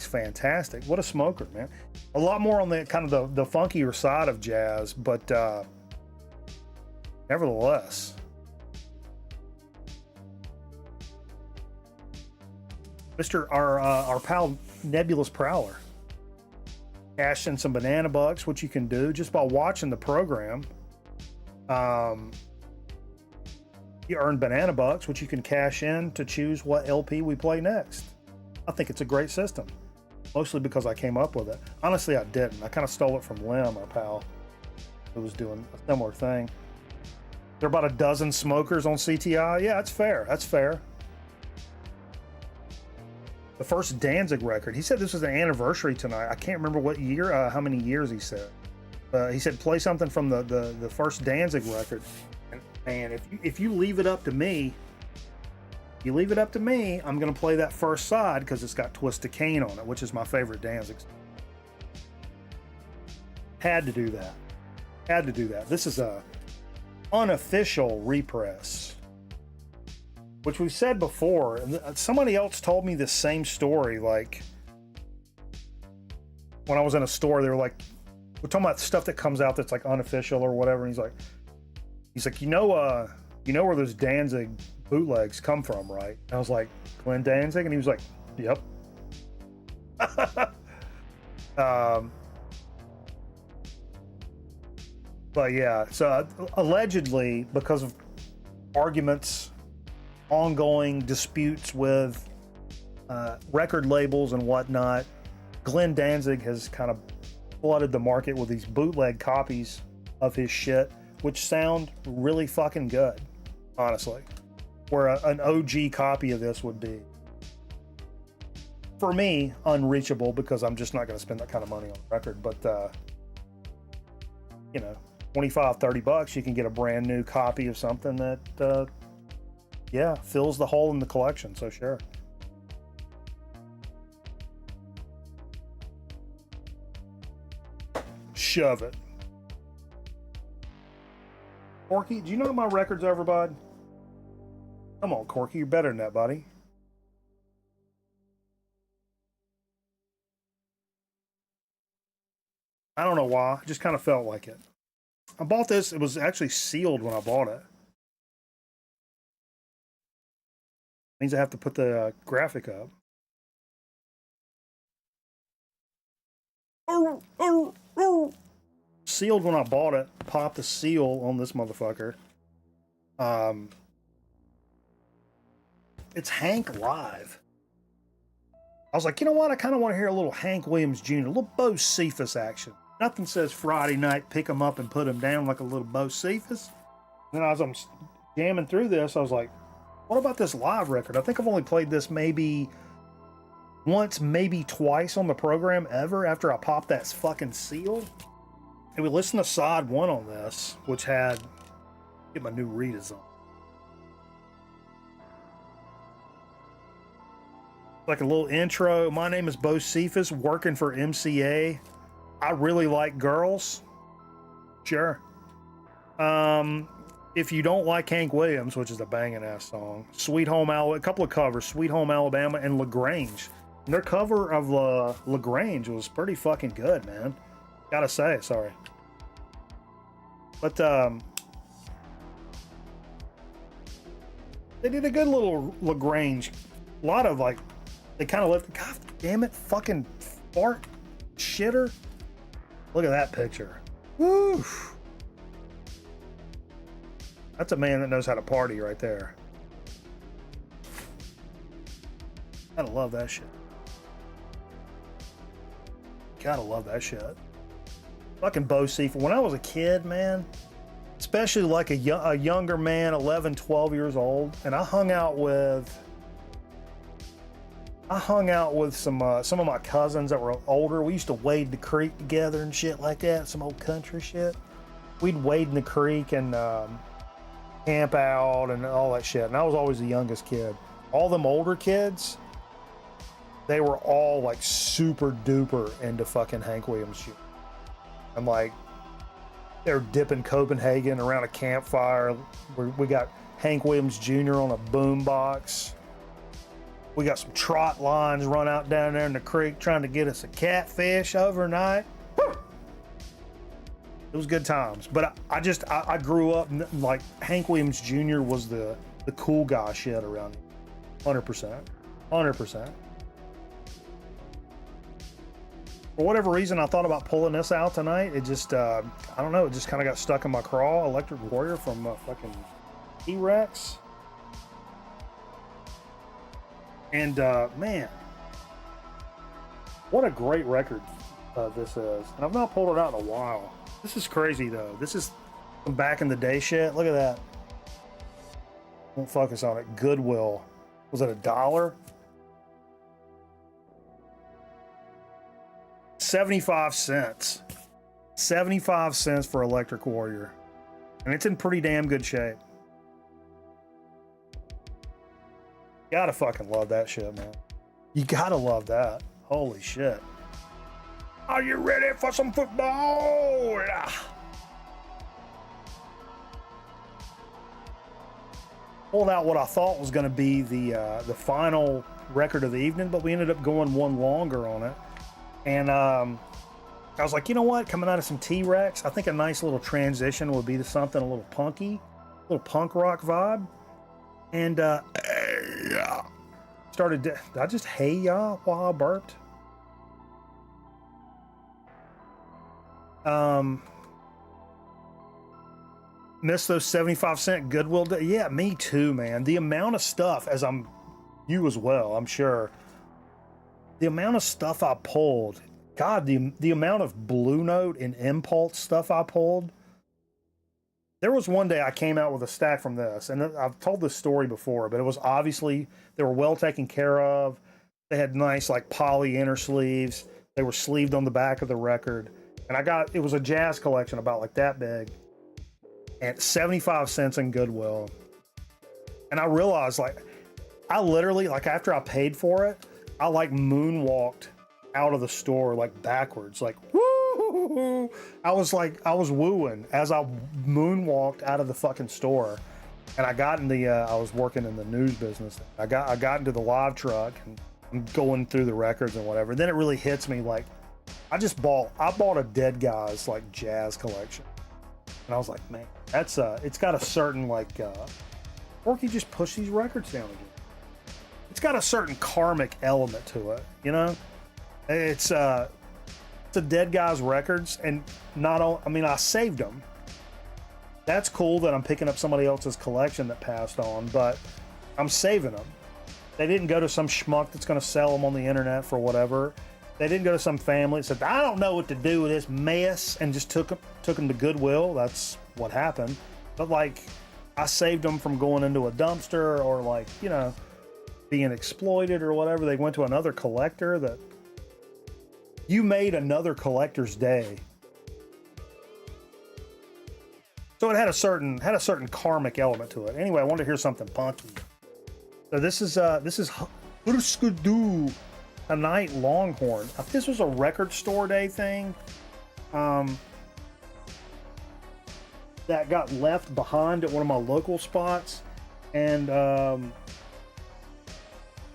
fantastic. What a smoker, man. A lot more on the kind of the funkier side of jazz, but nevertheless. Our pal Nebulous Prowler cashed in some banana bucks, which you can do just by watching the program. You earn banana bucks, which you can cash in to choose what LP we play next. I think it's a great system, mostly because I came up with it. Honestly, I didn't. I kind of stole it from Lim, our pal, who was doing a similar thing. There are about a dozen smokers on CTI. Yeah, that's fair. That's fair. The first Danzig record. He said this was an anniversary tonight. I can't remember what year, how many years he said. He said play something from the first Danzig record. And if you leave it up to me, I'm going to play that first side because it's got Twist of Cain on it, which is my favorite Danzig. Had to do that. This is a unofficial repress, which we've said before. And somebody else told me this same story, like when I was in a store. They were like, we're talking about stuff that comes out that's like unofficial or whatever, and he's like, you know where those Danzig bootlegs come from, right? And I was like, Glenn Danzig? And he was like, yep. But yeah, so allegedly, because of arguments, ongoing disputes with record labels and whatnot, Glenn Danzig has kind of flooded the market with these bootleg copies of his shit, which sound really fucking good, honestly. Where an OG copy of this would be for me, unreachable because I'm just not going to spend that kind of money on a record. But, you know, 25, 30 bucks, you can get a brand new copy of something that, yeah, fills the hole in the collection. So sure. Shove it. Corky, do you know my record's over, bud? Come on, Corky, you're better than that, buddy. I don't know why. I just kind of felt like it. I bought this. It was actually sealed when I bought it. Means I have to put the graphic up. Sealed when I bought it. Popped the seal on this motherfucker. It's Hank live. I was like, you know what? I kind of want to hear a little Hank Williams Jr., a little Bo Cephas action. Nothing says Friday night, pick him up and put him down like a little Bo Cephas. Then as I'm jamming through this, I was like, what about this live record? I think I've only played this maybe once, maybe twice on the program ever after I popped that fucking seal. And we listened to side one on this, which had, get my new readers on. Like a little intro. My name is Bo Cephas, working for MCA. I really like girls. Sure. If you don't like Hank Williams, which is a banging ass song, Sweet Home Alabama, a couple of covers, Sweet Home Alabama and LaGrange. And their cover of LaGrange was pretty fucking good, man. Gotta say, sorry. But they did a good little LaGrange. A lot of like, they kind of left. God damn it, fucking fart shitter. Look at that picture. Woo. That's a man that knows how to party right there. Gotta love that shit. Gotta love that shit. Fucking Bo Cephas. When I was a kid, man, especially like a younger man, 11, 12 years old, and I hung out with some of my cousins that were older. We used to wade the creek together and shit like that, some old country shit. We'd wade in the creek and camp out and all that shit. And I was always the youngest kid. All them older kids, they were all like super duper into fucking Hank Williams Jr. I'm like, they're dipping Copenhagen around a campfire. We got Hank Williams Jr. on a boombox. We got some trot lines run out down there in the creek trying to get us a catfish overnight. It was good times. But I grew up like Hank Williams Jr. was the cool guy shit around me. 100%. 100%. For whatever reason, I thought about pulling this out tonight. It just, I don't know, it just kind of got stuck in my craw. Electric Warrior from fucking T-Rex. And man, what a great record this is. And I've not pulled it out in a while. This is crazy though. This is some back in the day shit. Look at that. Won't focus on it. Goodwill. Was it $1? 75 cents. 75 cents for Electric Warrior. And it's in pretty damn good shape. Gotta fucking love that shit, man. You gotta love that. Holy shit. Are you ready for some football? Pulled out what I thought was going to be the final record of the evening, but we ended up going one longer on it. And I was like, you know what? Coming out of some T-Rex, I think a nice little transition would be to something a little punky, a little punk rock vibe. And started. Did I just hey ya while I burped? Missed those 75-cent Goodwill. Yeah, me too, man. The amount of stuff, you as well, I'm sure. The amount of stuff I pulled, God, the amount of Blue Note and Impulse stuff I pulled. There was one day I came out with a stack from this, and I've told this story before, but it was obviously, they were well taken care of. They had nice like poly inner sleeves. They were sleeved on the back of the record. And it was a jazz collection about like that big. And 75 cents in Goodwill. And I realized like, I literally, like after I paid for it, I like moonwalked out of the store like backwards, like woo! I was wooing as I moonwalked out of the fucking store. And I got in I was working in the news business. I got into the live truck and I'm going through the records and whatever. Then it really hits me like, I bought a Dead Guys like jazz collection. And I was like, man, that's it's got a certain like, Porky just pushed these records down again. It's got a certain karmic element to it, you know? It's a Dead Guys records, and I saved them. That's cool that I'm picking up somebody else's collection that passed on, but I'm saving them. They didn't go to some schmuck that's going to sell them on the internet for whatever. They didn't go to some family that said, I don't know what to do with this mess, and just took them to Goodwill. That's what happened. But like, I saved them from going into a dumpster or like, you know, being exploited or whatever. They went to another collector. That you made another collector's day. So it had a certain karmic element to it. Anyway, I wanted to hear something punky. So this is Hurskudoo, a Night Longhorn. I think this was a record store day thing. That got left behind at one of my local spots, and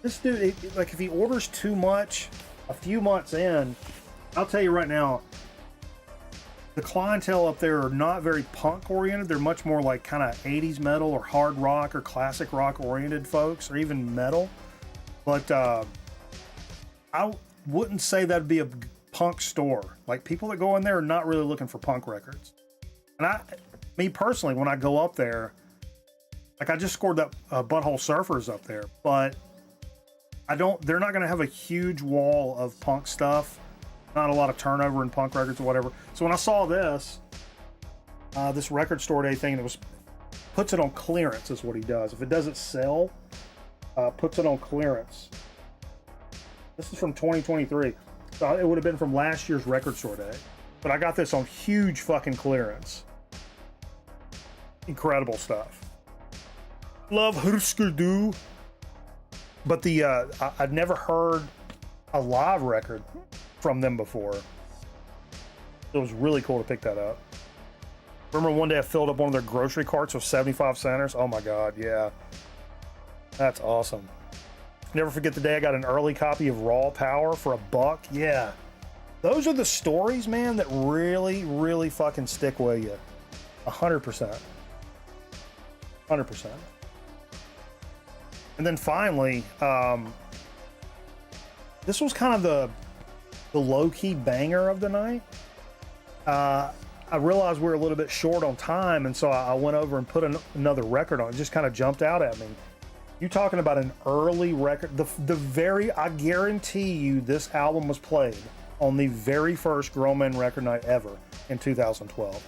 this dude, like if he orders too much, a few months in, I'll tell you right now, the clientele up there are not very punk oriented. They're much more like kind of 80s metal or hard rock or classic rock oriented folks, or even metal. But I wouldn't say that'd be a punk store. Like people that go in there are not really looking for punk records. And me personally, when I go up there, like I just scored that Butthole Surfers up there, but they're not going to have a huge wall of punk stuff. Not a lot of turnover in punk records or whatever. So when I saw this record store day thing, puts it on clearance is what he does. If it doesn't sell, puts it on clearance. This is from 2023. So it would have been from last year's record store day. But I got this on huge fucking clearance. Incredible stuff. Love Hurskudoo. But I'd never heard a live record from them before. It was really cool to pick that up. Remember one day I filled up one of their grocery carts with 75 centers? Oh my God, yeah. That's awesome. Never forget the day I got an early copy of Raw Power for $1. Yeah. Those are the stories, man, that really, really fucking stick with you. 100%. 100%. And then finally, this was kind of the low-key banger of the night. I realized we were a little bit short on time, and so I went over and put another record on. It just kind of jumped out at me. You talking about an early record? I guarantee you this album was played on the very first Grown Men record night ever in 2012.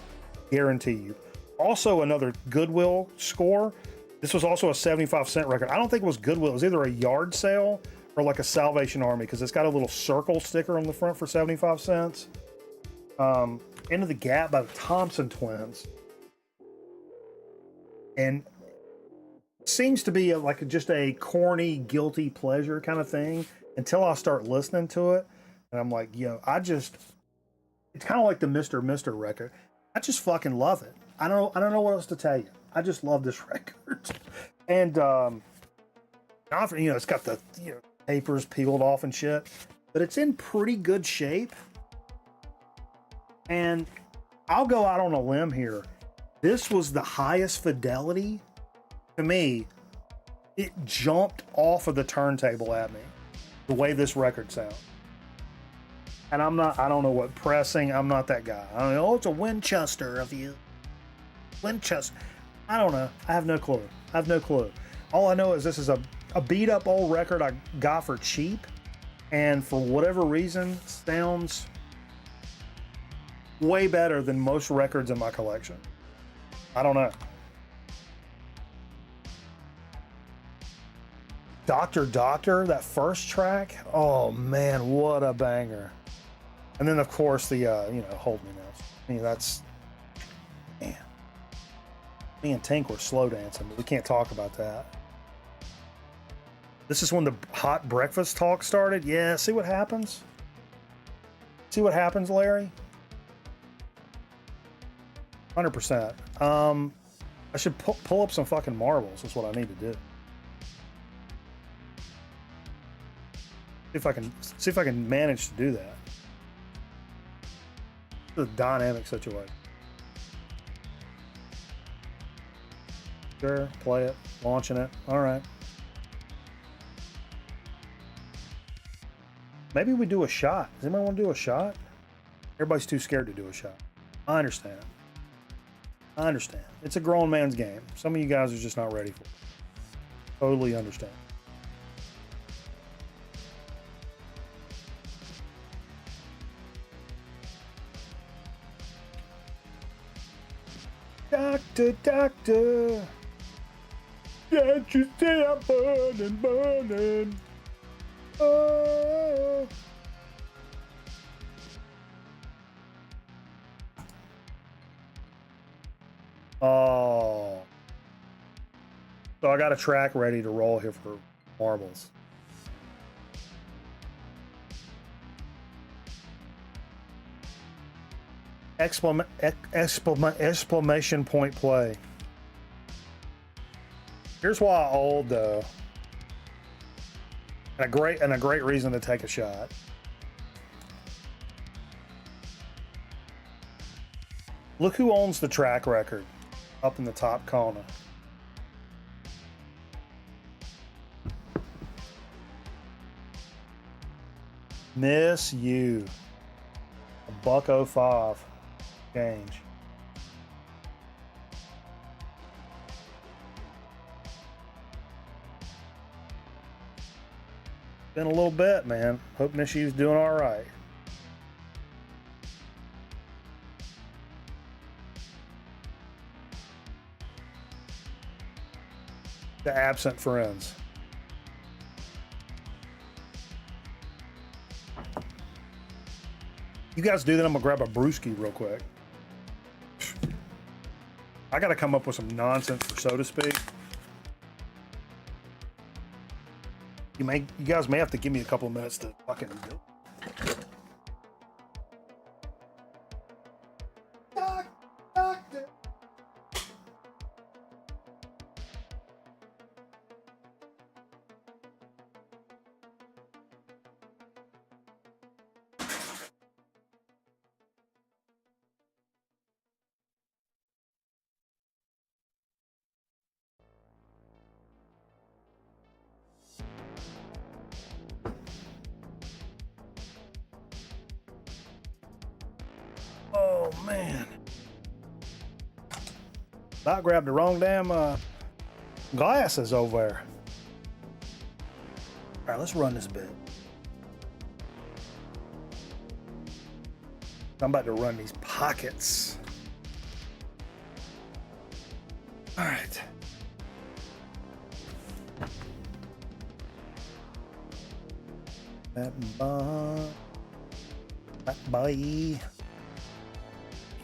Guarantee you. Also another Goodwill score. This was also a 75-cent record. I don't think it was Goodwill. It was either a yard sale or like a Salvation Army, because it's got a little circle sticker on the front for 75 cents. Into the Gap by the Thompson Twins. And seems to be just a corny, guilty pleasure kind of thing until I start listening to it. And I'm like, it's kind of like the Mr. record. I just fucking love it. I don't know what else to tell you. I just love this record. And, it's got the, papers peeled off and shit, but it's in pretty good shape. And I'll go out on a limb here. This was the highest fidelity to me. It jumped off of the turntable at me, the way this record sounds. And I don't know what pressing, I'm not that guy. I don't know, it's a Winchester of you. Winchester. I don't know. I have no clue. All I know is this is a beat up old record I got for cheap, and for whatever reason sounds way better than most records in my collection. I don't know. Doctor, that first track. Oh man, what a banger! And then of course the Hold Me Now. I mean, that's, man. Me and Tank were slow dancing, but we can't talk about that. This is when the hot breakfast talk started. Yeah, see what happens? See what happens, Larry? 100%. I should pull up some fucking marbles. That's what I need to do. See if I can manage to do that. It's a dynamic situation. Sure, play it, launching it. All right. Maybe we do a shot. Does anybody want to do a shot? Everybody's too scared to do a shot. I understand. I understand. It's a grown man's game. Some of you guys are just not ready for it. Totally understand. Doctor, can't you see I'm burning? Oh. Oh. So I got a track ready to roll here for marbles. Exclamation point play. Here's why I old though. And a great reason to take a shot. Look who owns the track record up in the top corner. Miss you. $1.05 change. Been a little bit, man. Hope Miss You's doing all right. The absent friends. You guys do that, I'm gonna grab a brewski real quick. I gotta come up with some nonsense, for so to speak. You guys may have to give me a couple of minutes to fucking do. Doctor. Oh man, I grabbed the wrong damn glasses over there. All right, let's run this bit. I'm about to run these pockets. All right. That bye.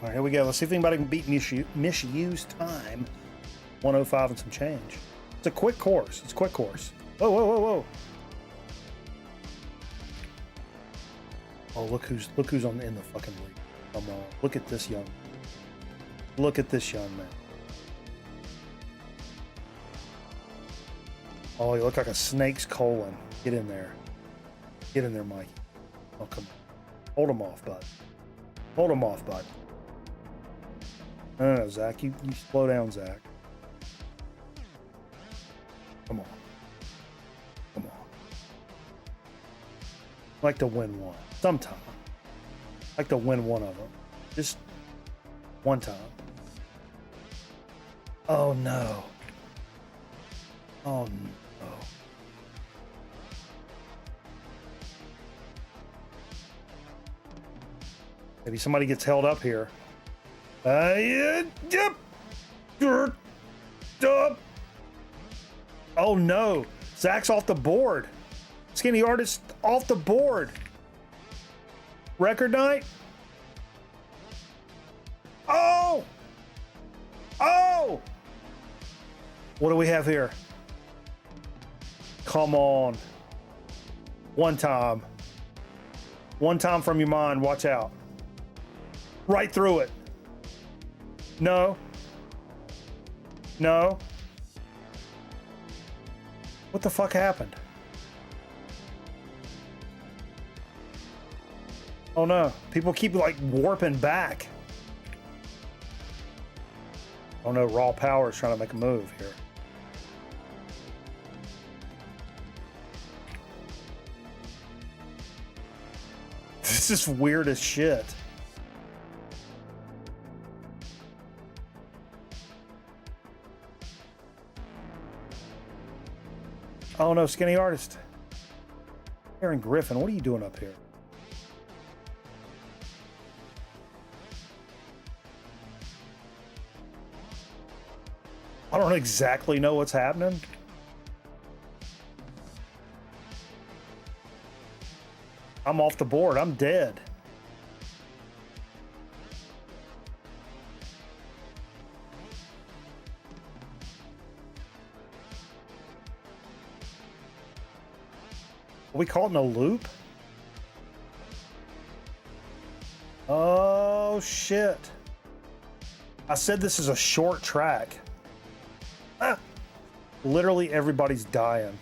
All right, here we go. Let's see if anybody can beat Misused time. 105 and some change. It's a quick course. It's a quick course. Whoa, whoa, whoa, whoa. Oh, look who's in the fucking league. Come on. Look at this young man. Oh, you look like a snake's colon. Get in there. Get in there, Mikey. Oh, come on. Hold him off, bud. Hold him off, bud. No, Zach, you slow down, Zach. Come on. Come on. I like to win one. Sometime. I like to win one of them. Just one time. Oh, no. Oh, no. Maybe somebody gets held up here. Oh no, Zach's off the board. Skinny Artist off the board. Record night. Oh! Oh! What do we have here? Come on. One time. One time from your mind. Watch out. Right through it. No. No. What the fuck happened? Oh no. People keep like warping back. Oh no, Raw Power is trying to make a move here. This is weird as shit. Oh no, Skinny Artist. Aaron Griffin, what are you doing up here? I don't exactly know what's happening. I'm off the board. I'm dead. Are we caught in a loop? Oh, shit. I said this is a short track. Ah. Literally everybody's dying.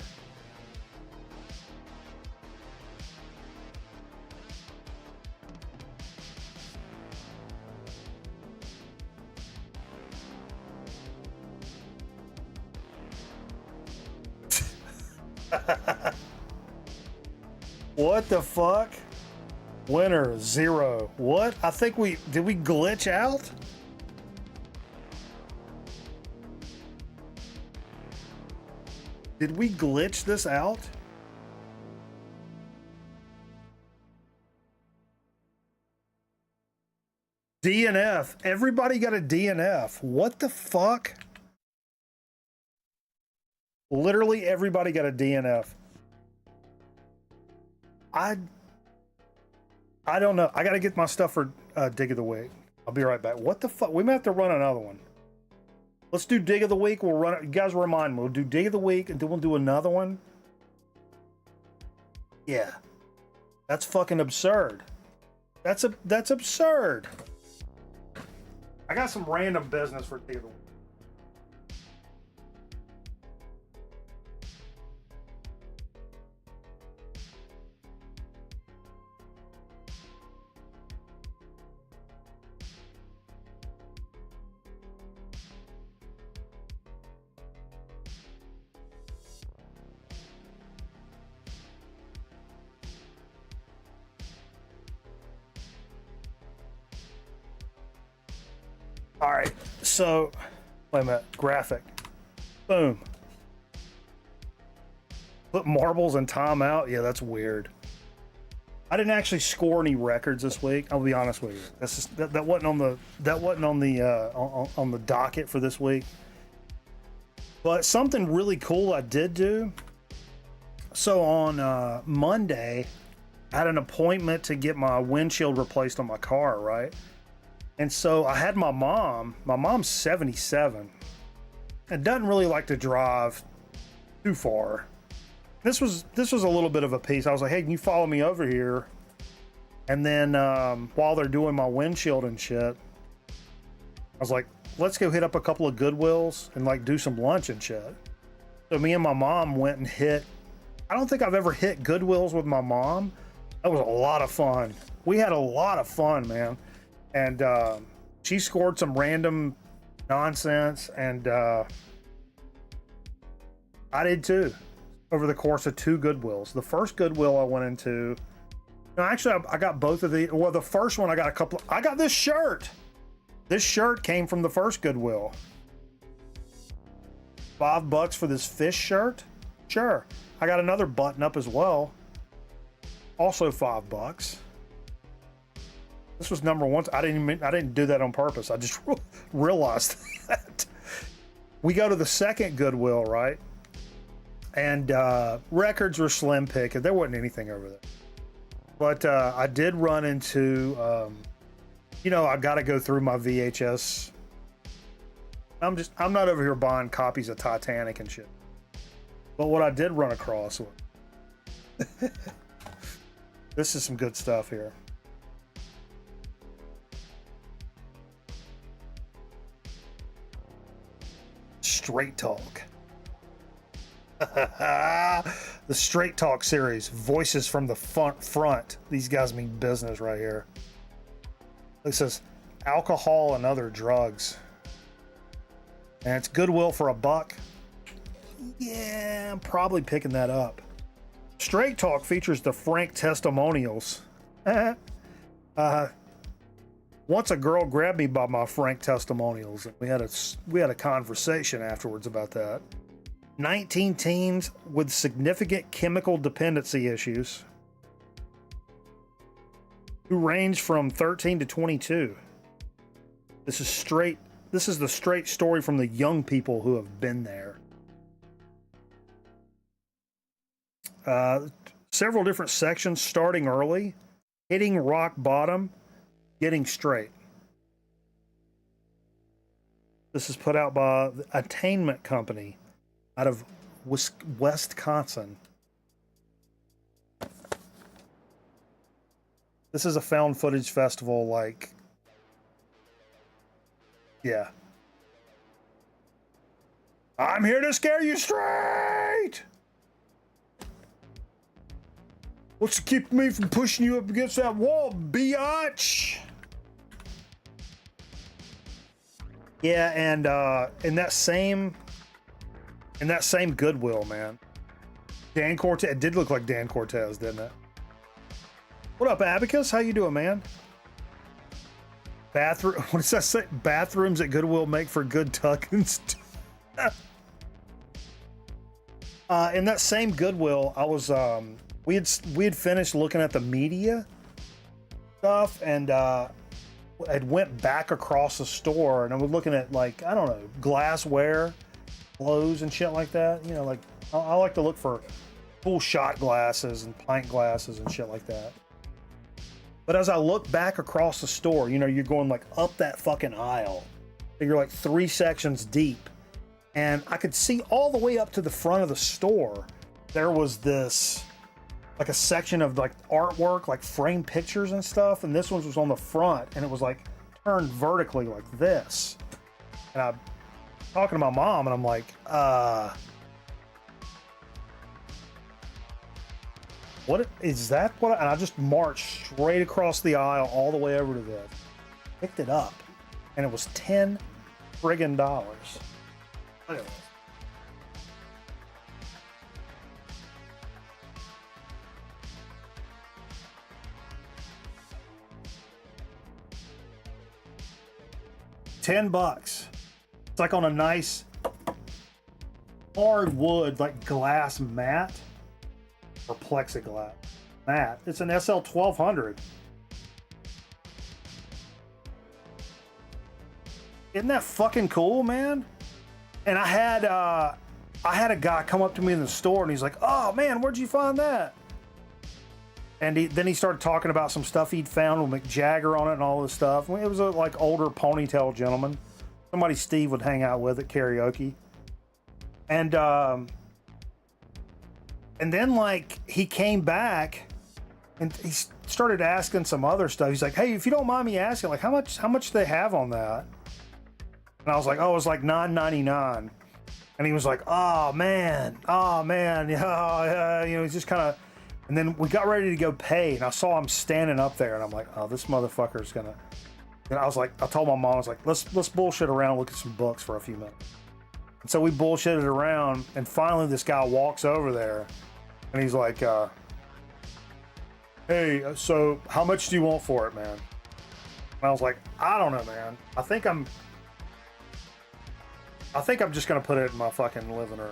What the fuck? Winner 0. What? I think did we glitch out? Did we glitch this out? DNF. Everybody got a DNF. What the fuck? Literally everybody got a DNF. I don't know. I got to get my stuff for Dig of the Week. I'll be right back. What the fuck? We might have to run another one. Let's do Dig of the Week. We'll run it. You guys remind me. We'll do Dig of the Week and then we'll do another one. Yeah. That's fucking absurd. That's absurd. I got some random business for Dig of the Week. All right, so wait a minute. Graphic. Boom. Put marbles and time out. Yeah, that's weird. I didn't actually score any records this week. I'll be honest with you. That wasn't on the docket for this week. But something really cool I did do. So on Monday, I had an appointment to get my windshield replaced on my car, right? And so I had my mom's 77 and doesn't really like to drive too far. This was a little bit of a piece. I was like, hey, can you follow me over here? And then while they're doing my windshield and shit, I was like, let's go hit up a couple of Goodwills and like do some lunch and shit. So me and my mom went and hit, I don't think I've ever hit Goodwills with my mom. That was a lot of fun. We had a lot of fun, man. And she scored some random nonsense, and I did too, over the course of 2 Goodwills. The first Goodwill I went into, no, actually I got both of the, well, the first one I got this shirt. This shirt came from the first Goodwill. $5 for this fish shirt? Sure. I got another button up as well. Also $5. This was number 1. I didn't do that on purpose. I just realized that. We go to the second Goodwill, right? And records were slim pickings. There wasn't anything over there. But I did run into, I got to go through my VHS. I'm not over here buying copies of Titanic and shit. But what I did run across was, this is some good stuff here. Straight Talk. The Straight Talk series, voices from the front. These guys mean business right here. It says alcohol and other drugs, and it's Goodwill for $1. Yeah, I'm probably picking that up. Straight Talk features the frank testimonials. Once a girl grabbed me by my frank testimonials, and we had a conversation afterwards about that. 19 teens with significant chemical dependency issues who range from 13 to 22. This is the straight story from the young people who have been there. Several different sections, starting early, hitting rock bottom, getting straight. This is put out by the Attainment Company out of Wisconsin. This is a found footage festival, like, yeah. I'm here to scare you straight! What's to keep me from pushing you up against that wall, biatch? Yeah, and in that same Goodwill, man, Dan Cortez, it did look like Dan Cortez, didn't it? What up, Abacus? How you doing, man? What does that say? Bathrooms at Goodwill make for good tuckings. In that same Goodwill, I was we had finished looking at the media stuff, and had went back across the store, and I was looking at, like, I don't know, glassware, clothes and shit like that. You know, like, I like to look for cool shot glasses and pint glasses and shit like that. But as I look back across the store, you know, you're going like up that fucking aisle. You're like 3 sections deep. And I could see all the way up to the front of the store, there was this, like, a section of like artwork, like framed pictures and stuff. And this one was on the front, and it was like turned vertically like this. And I'm talking to my mom, and I'm like, what is that? And I just marched straight across the aisle all the way over to this, picked it up, and it was $10 friggin' dollars. Look at this. $10. It's like on a nice hardwood, like glass mat or plexiglass mat. It's an SL 1200. Isn't that fucking cool, man? And I had a guy come up to me in the store, and he's like, "Oh man, where'd you find that?" And then he started talking about some stuff he'd found with Mick Jagger on it and all this stuff. It was a like older ponytail gentleman, somebody Steve would hang out with at karaoke. And then, like, he came back and he started asking some other stuff. He's like, "Hey, if you don't mind me asking, like, how much they have on that?" And I was like, "Oh, it was like $9.99." And he was like, oh man, yeah, you know, he's just kind of. And then we got ready to go pay, and I saw him standing up there, and I'm like, "Oh, this motherfucker's gonna." And I was like, I told my mom, I was like, let's bullshit around, and look at some books for a few minutes. And so we bullshitted around, and finally this guy walks over there, and he's like, "Hey, so how much do you want for it, man?" And I was like, "I don't know, man. I think I'm just gonna put it in my fucking living room.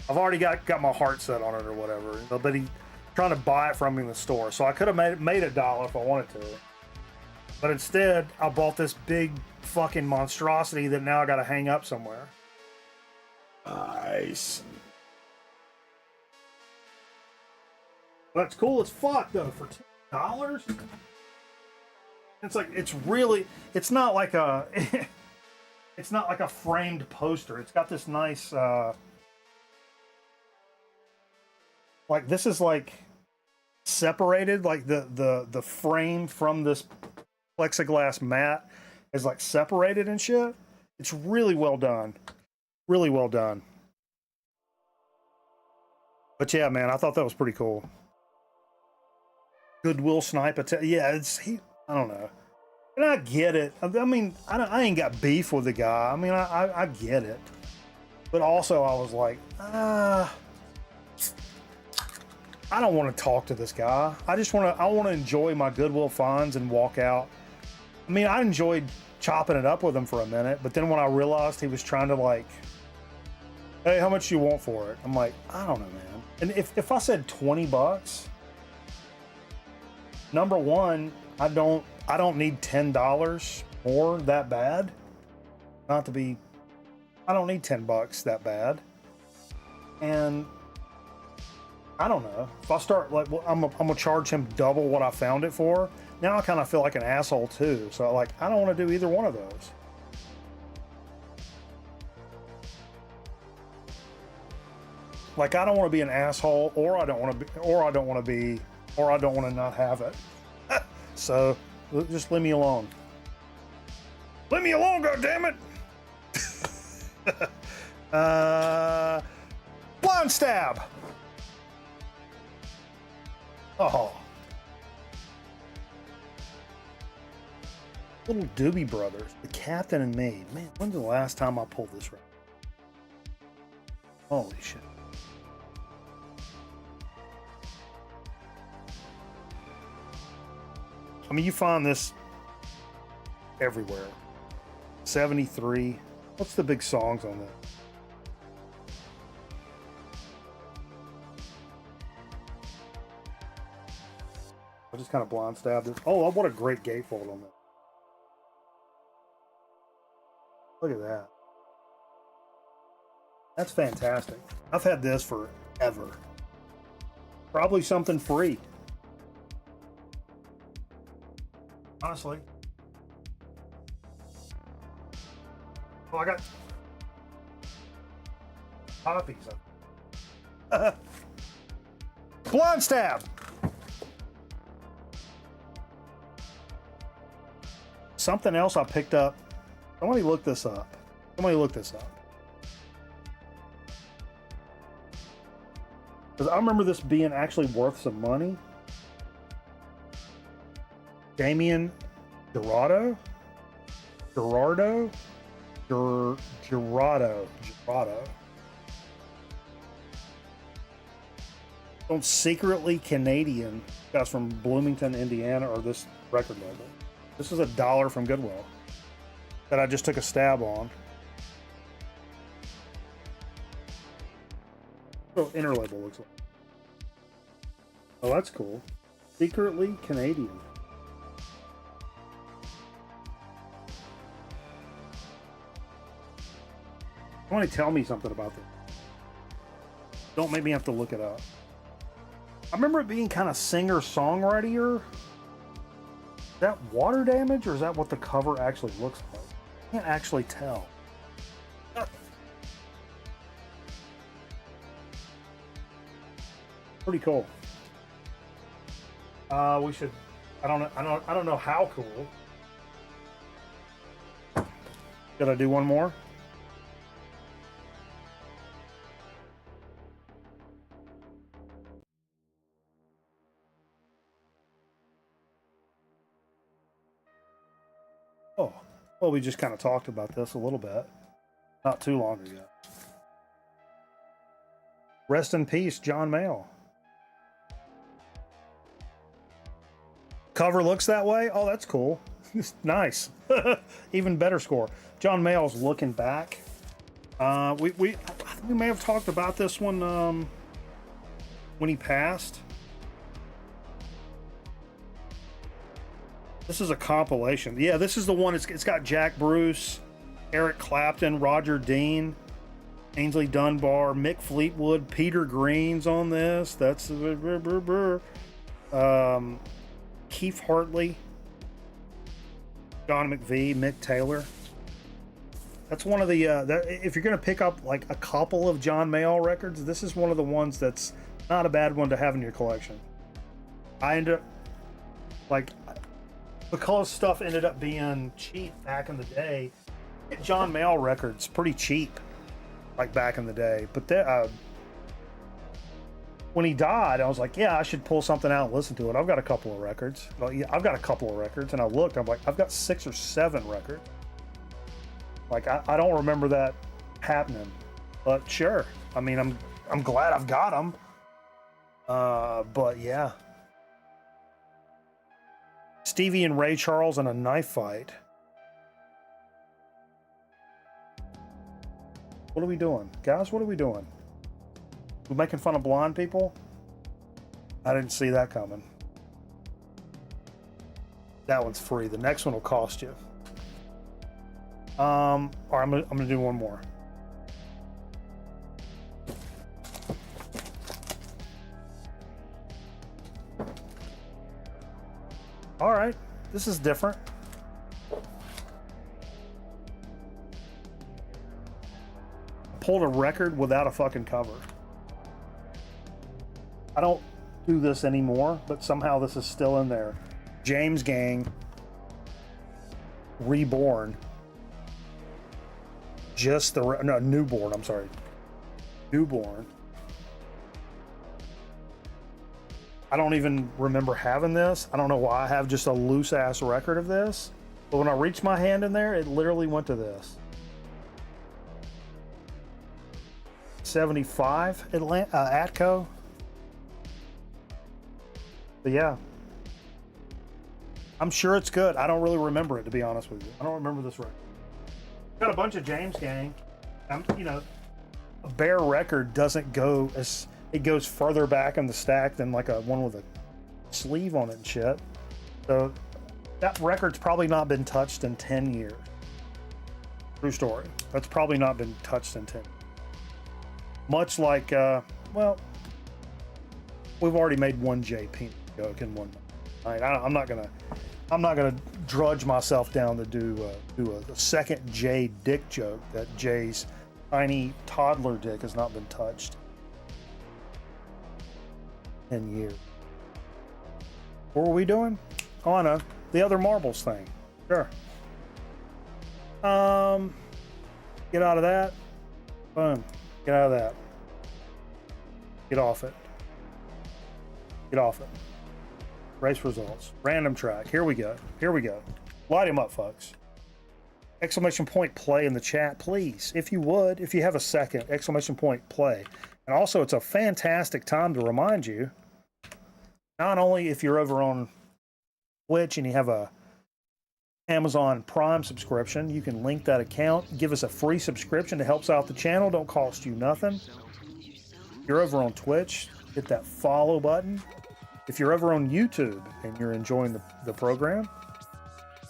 I've already got my heart set on it or whatever." But he trying to buy it from me in the store, so I could have made $1 if I wanted to. But instead, I bought this big fucking monstrosity that now I got to hang up somewhere. Nice. That's cool as fuck though for $10. It's like it's not like a it's not like a framed poster. It's got this nice like this is like separated, like the frame from this plexiglass mat is like separated and shit. It's really well done. Really well done. But yeah, man, I thought that was pretty cool. Goodwill snipe attack. Yeah, I don't know. And I get it. I mean, I ain't got beef with the guy. I mean, I get it. But also, I was like, I don't want to talk to this guy. I want to enjoy my Goodwill finds and walk out. I mean, I enjoyed chopping it up with him for a minute, but then when I realized he was trying to like, hey, how much do you want for it? I'm like, I don't know, man. And if I said $20, number one, I don't need $10 more that bad. Not to be, I don't need $10 that bad. And I don't know. If I start like, well, I'm gonna charge him double what I found it for. Now I kind of feel like an asshole too. So like, I don't want to do either one of those. Like, I don't want to be an asshole, or I don't want to not have it. So just leave me alone. Leave me alone, goddammit! Blind stab. Oh. Little Doobie Brothers, the Captain and Me. Man, when's the last time I pulled this right? Holy shit. I mean, you find this everywhere. 73. What's the big songs on that? I just kind of blind stabbed it. Oh, what a great gatefold on that. Look at that. That's fantastic. I've had this forever. Probably something free. Honestly. Oh, I got copies of it. Blind stab. Something else I picked up. Somebody look this up. Because I remember this being actually worth some money. Damian Gerardo. Don't secretly Canadian. Guys from Bloomington, Indiana, or this record label. This is $1 from Goodwill that I just took a stab on. Oh, inner label looks like. Oh, that's cool. Secretly Canadian. Somebody tell me something about this. Don't make me have to look it up. I remember it being kind of singer-songwriter. Is that water damage, or is that what the cover actually looks like? I can't actually tell. Pretty cool. We should. I don't know how cool. Should I do one more? Oh, well, we just kind of talked about this a little bit, not too long ago. Rest in peace, John Mayall. Cover looks that way? Oh, that's cool. Nice. Even better score. John Mayall's looking back. We may have talked about this one when he passed. This is a compilation. Yeah, this is the one. It's got Jack Bruce, Eric Clapton, Roger Dean, Ainsley Dunbar, Mick Fleetwood, Peter Green's on this. That's Keith Hartley, John McVie, Mick Taylor. That's one of the if you're gonna pick up like a couple of John Mayall records, this is one of the ones that's not a bad one to have in your collection. I ended up like, because stuff ended up being cheap back in the day, John Mayall records pretty cheap, like back in the day. But when he died, I was like, yeah, I should pull something out and listen to it. I've got a couple of records. Well, yeah, I've got a couple of records, and I looked. I'm like, I've got 6 or 7 records. Like, I don't remember that happening, but sure. I mean, I'm glad I've got them. But yeah, Stevie and Ray Charles in a knife fight. What are we doing, guys? What are we doing? We making fun of blind people? I didn't see that coming. That one's free. The next one will cost you. All right, I'm gonna do one more. All right, this is different. Pulled a record without a fucking cover. I don't do this anymore, but somehow this is still in there. James Gang, Reborn. Newborn, I'm sorry. Newborn. I don't even remember having this. I don't know why I have just a loose ass record of this. But when I reached my hand in there, it literally went to this. 75 Atco. But yeah. I'm sure it's good. I don't really remember it, to be honest with you. I don't remember this record. Got a bunch of James Gang. You know, a bare record doesn't go as, it goes further back in the stack than like a one with a sleeve on it and shit. So that record's probably not been touched in 10 years. True story. That's probably not been touched in 10 years. Much like, well, we've already made one J peanut joke in one night. I'm not gonna drudge myself down to do a second J dick joke. That J's tiny toddler dick has not been touched in years. What were we doing? Oh, I know, the other marbles thing. Sure. Get out of that. Boom. Get out of that. Get off it. Get off it. Race results. Random track. Here we go. Here we go. Light him up, folks. Exclamation point play in the chat, please. If you would, if you have a second, exclamation point play. And also, it's a fantastic time to remind you, not only if you're over on Twitch and you have a Amazon Prime subscription, you can link that account, give us a free subscription. It helps out the channel, don't cost you nothing. If you're over on Twitch, hit that follow button. If you're over on YouTube and you're enjoying the program,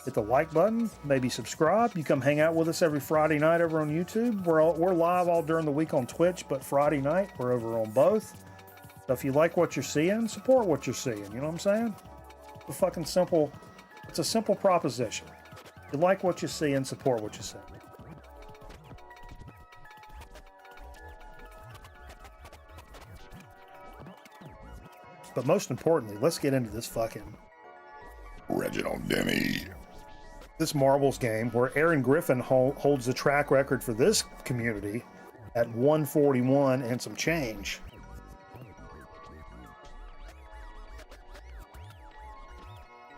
hit the like button, maybe subscribe. You come hang out with us every Friday night over on YouTube. We're live all during the week on Twitch, but Friday night we're over on both. So if you like what you're seeing, support what you're seeing. You know what I'm saying? It's a fucking simple. It's a simple proposition. If you like what you see and support what you see. But most importantly, let's get into this fucking Reginald Denny. This marbles game where Aaron Griffin holds the track record for this community at 141 and some change.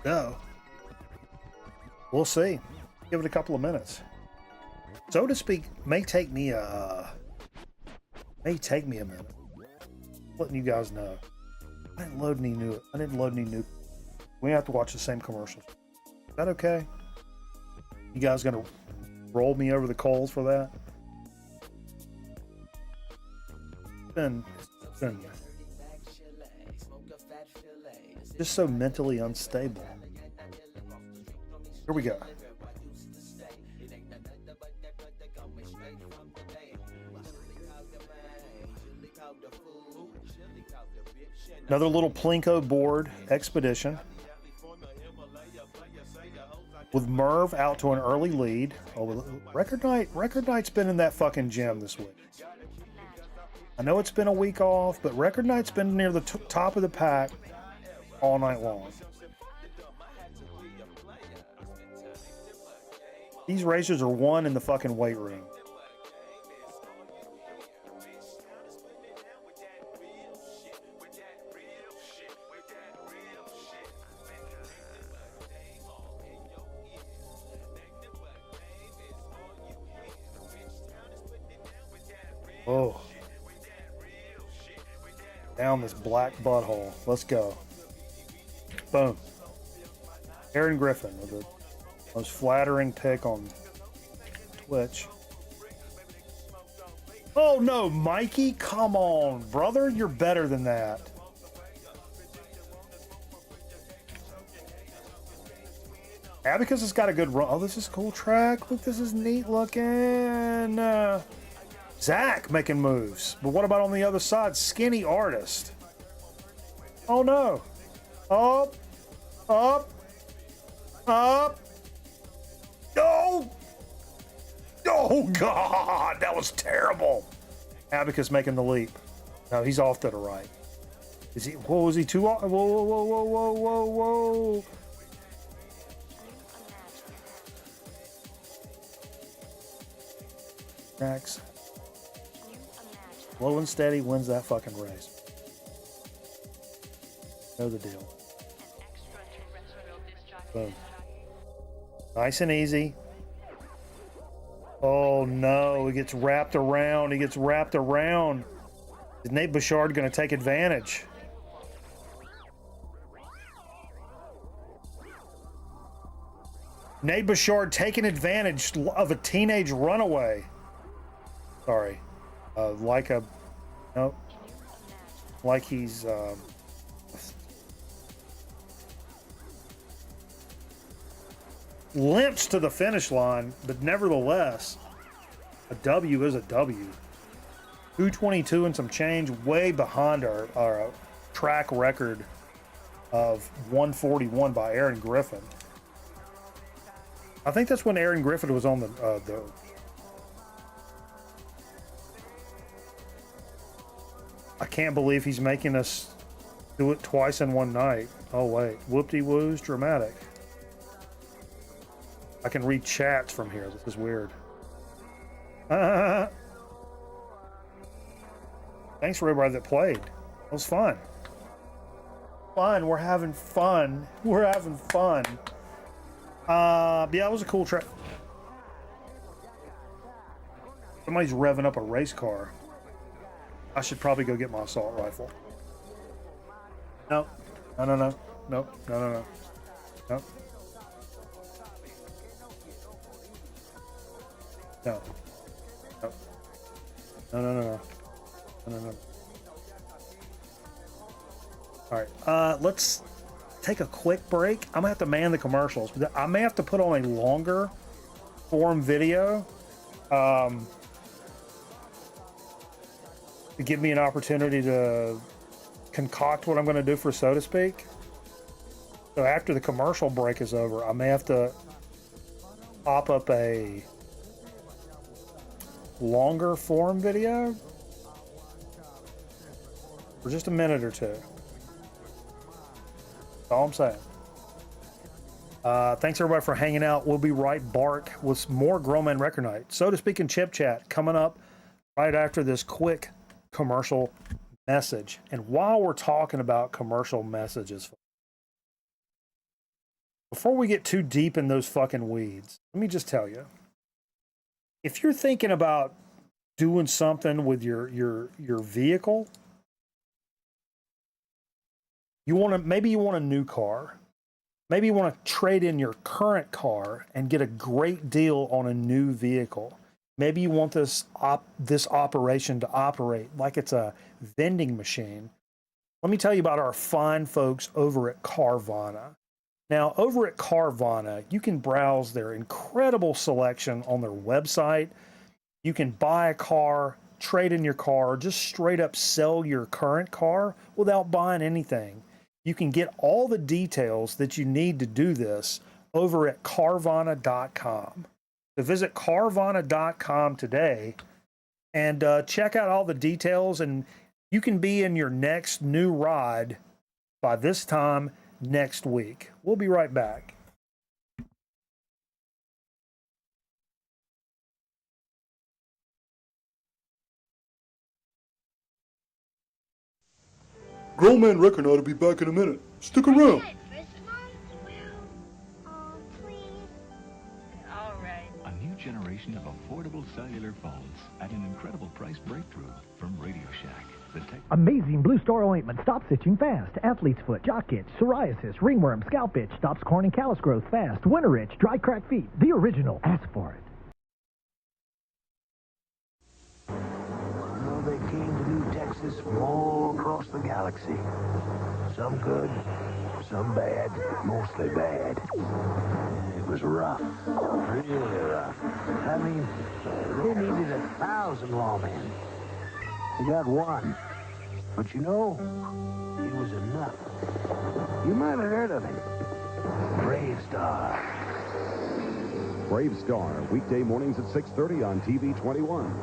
So, we'll see. Give it a couple of minutes. So to speak, may take me a minute. Letting you guys know. I didn't load any new. We have to watch the same commercials. Is that okay? You guys gonna roll me over the coals for that? It's been just so mentally unstable. Here we go. Another little Plinko board expedition with Merv out to an early lead. Oh, Record Night's been in that fucking gym this week. I know it's been a week off, but Record Night's been near the top of the pack all night long. These racers are one in the fucking weight room. Oh. Down this black butthole. Let's go. Boom. Aaron Griffin with the most flattering pick on Twitch. Oh no, Mikey, come on, brother. You're better than that. Abacus has got a good run. Oh, this is a cool track. Look, this is neat looking. Zach making moves. But what about on the other side? Skinny Artist. Oh no. Up. Up. Up. No. Oh God, that was terrible. Abacus making the leap. No, he's off to the right. Is he? Whoa, was he too off? Whoa, whoa, whoa, whoa, whoa, whoa, whoa. Next. Slow and steady wins that fucking race. Know the deal. Boom. Nice and easy. Oh no, he gets wrapped around. He gets wrapped around. Is Nate Bouchard going to take advantage? Nate Bouchard taking advantage of a teenage runaway. Sorry. Like a... Nope. Like he's... limps to the finish line, but nevertheless, a W is a W. 222 and some change, way behind our track record of 141 by Aaron Griffin. I think that's when Aaron Griffin was on the I can't believe he's making us do it twice in one night. Oh wait, whoop-de-woos, dramatic. I can read chats from here. This is weird. Thanks for everybody that played. It was fun. Fun. We're having fun. We're having fun. Yeah, it was a cool track. Somebody's revving up a race car. I should probably go get my assault rifle. No. No, no, no. Nope. No, no, no. Nope. No. No. No, no, no, no. No, no, no. All right. Let's take a quick break. I'm gonna have to man the commercials. I may have to put on a longer form video to give me an opportunity to concoct what I'm going to do for So to Speak. So after the commercial break is over, I may have to pop up a longer form video for just a minute or two. That's all I'm saying. Thanks everybody for hanging out. We'll be right back with more Grown Man Record Night. So to Speak and Chip Chat coming up right after this quick commercial message. And while we're talking about commercial messages, before we get too deep in those fucking weeds, let me just tell you, if you're thinking about doing something with your vehicle, maybe you want a new car. Maybe you want to trade in your current car and get a great deal on a new vehicle. Maybe you want this operation to operate like it's a vending machine. Let me tell you about our fine folks over at Carvana. Now, over at Carvana, you can browse their incredible selection on their website. You can buy a car trade in your car or just straight up sell your current car without buying anything. You can get all the details that you need to do this over at Carvana.com. So visit Carvana.com today and check out all the details, and you can be in your next new ride by this time next week. We'll be right back. Grown Man reckon ought to be back in a minute. Stick around. A new generation of affordable cellular phones at an incredible price breakthrough from Radio Shack. Amazing Blue Star ointment stops itching fast. Athlete's foot, jock itch, psoriasis, ringworm, scalp itch, stops corn and callus growth fast. Winter itch, dry cracked feet. The original. Ask for it. Well, they came to New Texas from all across the galaxy. Some good, some bad, mostly bad. It was rough, really rough. I mean, they needed 1,000 lawmen. They got one. But you know, it was enough. You might have heard of him. Brave Star. Brave Star, weekday mornings at 6:30 on TV 21.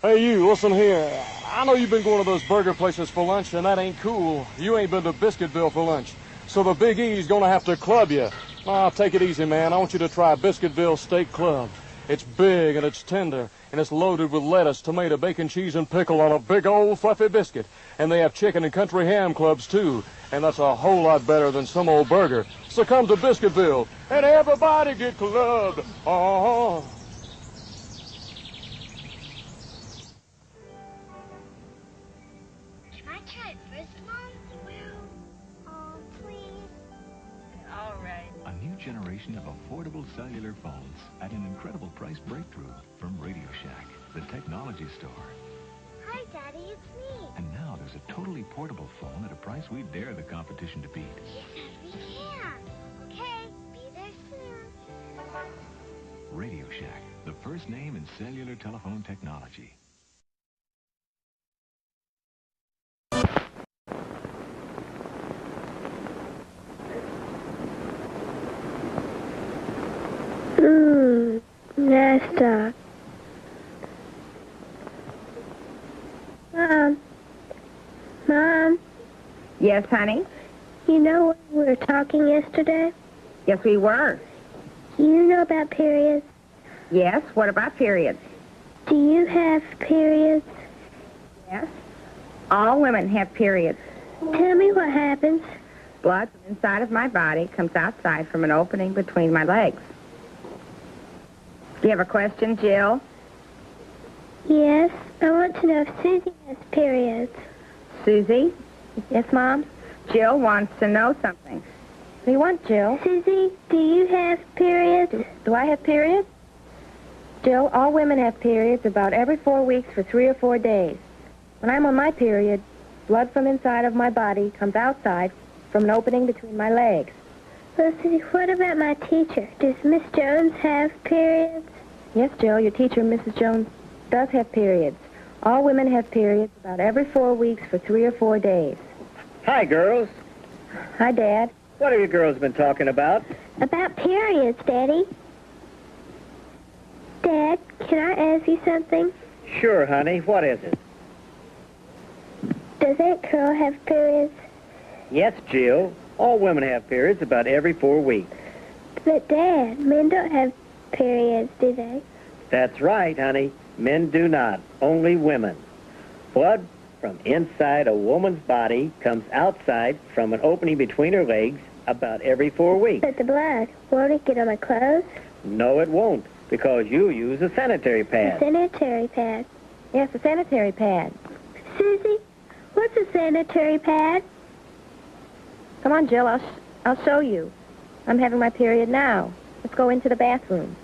Hey, you, listen here. I know you've been going to those burger places for lunch, and that ain't cool. You ain't been to Biscuitville for lunch. So the Big E's going to have to club you. Nah, take it easy, man. I want you to try Biscuitville Steak Club. It's big, and it's tender, and it's loaded with lettuce, tomato, bacon, cheese, and pickle on a big old fluffy biscuit. And they have chicken and country ham clubs, too. And that's a whole lot better than some old burger. So come to Biscuitville, and everybody get clubbed. Uh-huh. Generation of affordable cellular phones at an incredible price breakthrough from Radio Shack, the technology store. Hi, Daddy, it's me. And now there's a totally portable phone at a price we dare the competition to beat. Yes, we can. Okay, be there soon. Radio Shack, the first name in cellular telephone technology. Nesta. Mom. Yes, honey? You know when we were talking yesterday? Yes, we were. You know about periods? Yes, what about periods? Do you have periods? Yes. All women have periods. Tell me what happens. Blood from inside of my body comes outside from an opening between my legs. Do you have a question, Jill? Yes, I want to know if Susie has periods. Susie? Yes, Mom? Jill wants to know something. What do you want, Jill? Susie, do you have periods? Do I have periods? Jill, all women have periods about every 4 weeks for 3 or 4 days. When I'm on my period, blood from inside of my body comes outside from an opening between my legs. Well, Susie, what about my teacher? Does Miss Jones have periods? Yes, Jill, your teacher, Mrs. Jones, does have periods. All women have periods about every 4 weeks for 3 or 4 days. Hi, girls. Hi, Dad. What have you girls been talking about? About periods, Daddy. Dad, can I ask you something? Sure, honey. What is it? Does Aunt Carol have periods? Yes, Jill. All women have periods about every 4 weeks. But, Dad, men don't have periods, do they? That's right, honey. Men do not. Only women. Blood from inside a woman's body comes outside from an opening between her legs about every 4 weeks. But the blood, won't it get on my clothes? No, it won't, because you use a sanitary pad. A sanitary pad? Yes, a sanitary pad. Susie, what's a sanitary pad? Come on, Jill, I'll show you. I'm having my period now. Let's go into the bathroom.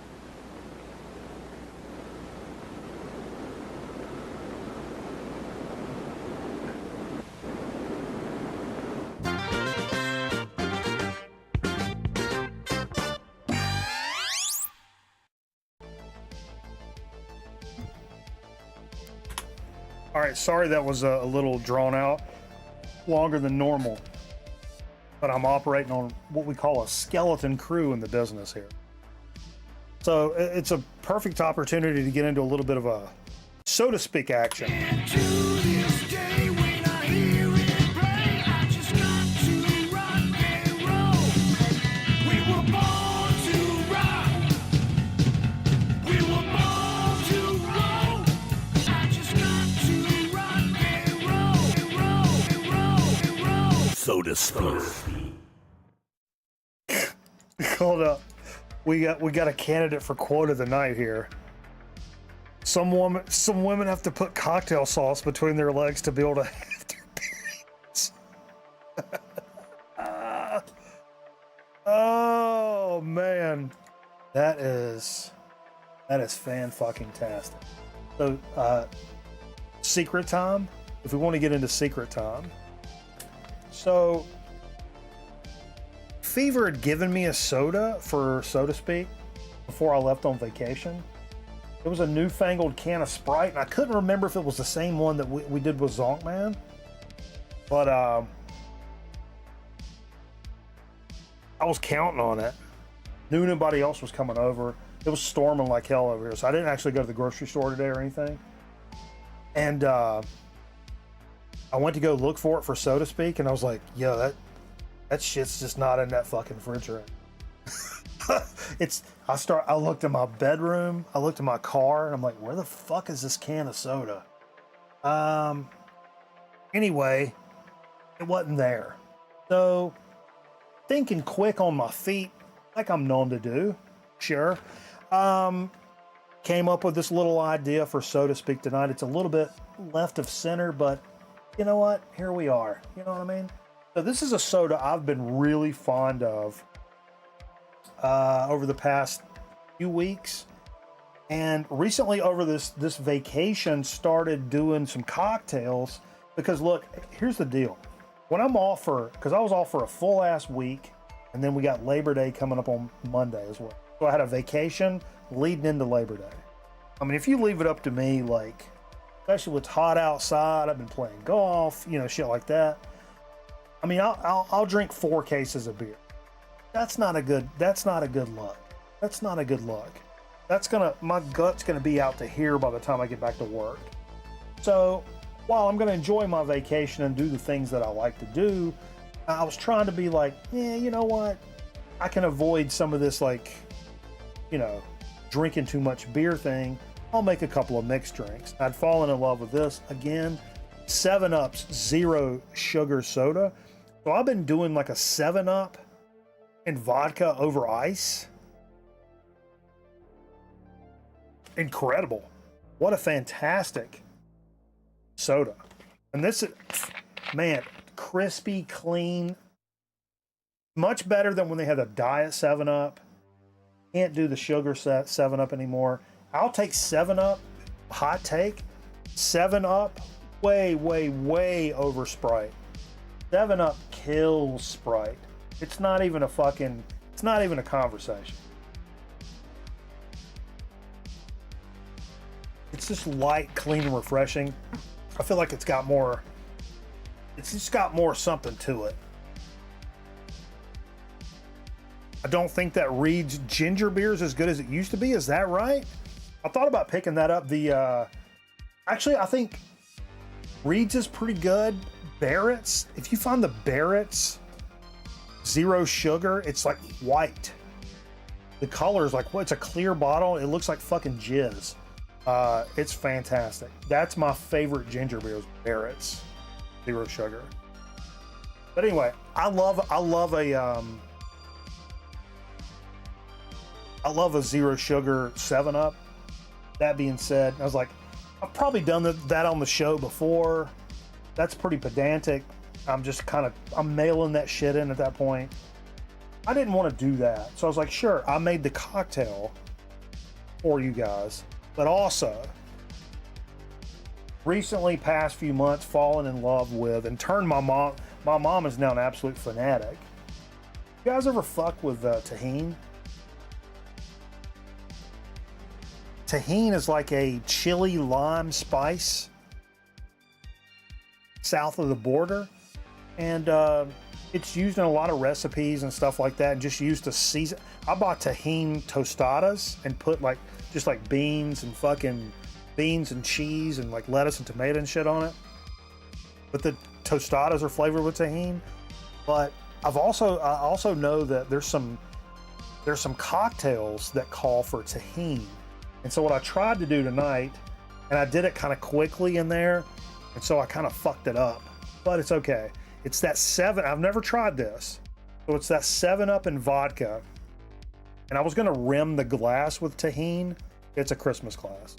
All right, sorry that was a little drawn out, longer than normal, but I'm operating on what we call a skeleton crew in the business here. So it's a perfect opportunity to get into a little bit of a, so to speak, action. So to speak. Hold up. We got a candidate for quote of the night here. Some women have to put cocktail sauce between their legs to be able to have their periods. Oh man, that is fan-fucking-tastic. So, secret time. If we want to get into secret time, so Fever had given me a soda, for so to speak, before I left on vacation. It was a newfangled can of Sprite, and I couldn't remember if it was the same one that we did with Zonkman. But I was counting on it. Knew nobody else was coming over. It was storming like hell over here, so I didn't actually go to the grocery store today or anything. And I went to go look for it, for so to speak, and I was like, yo, that shit's just not in that fucking refrigerator. I looked in my bedroom, I looked in my car, and I'm like, where the fuck is this can of soda? Anyway, it wasn't there. So, thinking quick on my feet, like I'm known to do, sure. Came up with this little idea for so to speak tonight. It's a little bit left of center, but you know what? Here we are. You know what I mean? So this is a soda I've been really fond of over the past few weeks, and recently over this vacation started doing some cocktails, because look, here's the deal. When I'm off because I was off for a full ass week, and then we got Labor Day coming up on Monday as well. So I had a vacation leading into Labor Day. I mean, if you leave it up to me, like, especially when it's hot outside, I've been playing golf, you know, shit like that. I mean, I'll drink 4 cases of beer. That's not a good look. That's not a good look. My gut's gonna be out to here by the time I get back to work. So while I'm gonna enjoy my vacation and do the things that I like to do, I was trying to be like, yeah, you know what? I can avoid some of this, like, you know, drinking too much beer thing. I'll make a couple of mixed drinks. I'd fallen in love with this again. 7-Up's zero sugar soda. So I've been doing like a 7-Up and vodka over ice. Incredible. What a fantastic soda. And this is, man, crispy, clean. Much better than when they had a diet 7-Up. Can't do the sugar 7-Up anymore. I'll take 7-Up, hot take, 7-Up, way over Sprite. 7-Up kills Sprite. It's not even a conversation. It's just light, clean, and refreshing. I feel like it's just got more something to it. I don't think that Reed's ginger beer is as good as it used to be. Is that right? I thought about picking that up. Actually, I think Reed's is pretty good. Barrett's, if you find the Barrett's zero sugar, it's like white. The color is like, it's a clear bottle. It looks like fucking jizz. It's fantastic. That's my favorite ginger beer, is Barrett's zero sugar. But anyway, I love a zero sugar 7-Up. That being said, I was like, I've probably done that on the show before. That's pretty pedantic. I'm mailing that shit in at that point. I didn't want to do that. So I was like, sure, I made the cocktail for you guys. But also, recently, past few months, fallen in love with and turned my mom is now an absolute fanatic. You guys ever fuck with Tajín? Tajín is like a chili lime spice. south of the border, and it's used in a lot of recipes and stuff like that, and just used to season. I bought tahini tostadas and put just beans and cheese and like lettuce and tomato and shit on it. But the tostadas are flavored with tahini. But I also know that there's some cocktails that call for tahini. And so what I tried to do tonight, and I did it kind of quickly in there, and so I kind of fucked it up. But it's okay. It's that I've never tried this. So it's that 7-Up and vodka. And I was gonna rim the glass with tahini. It's a Christmas glass.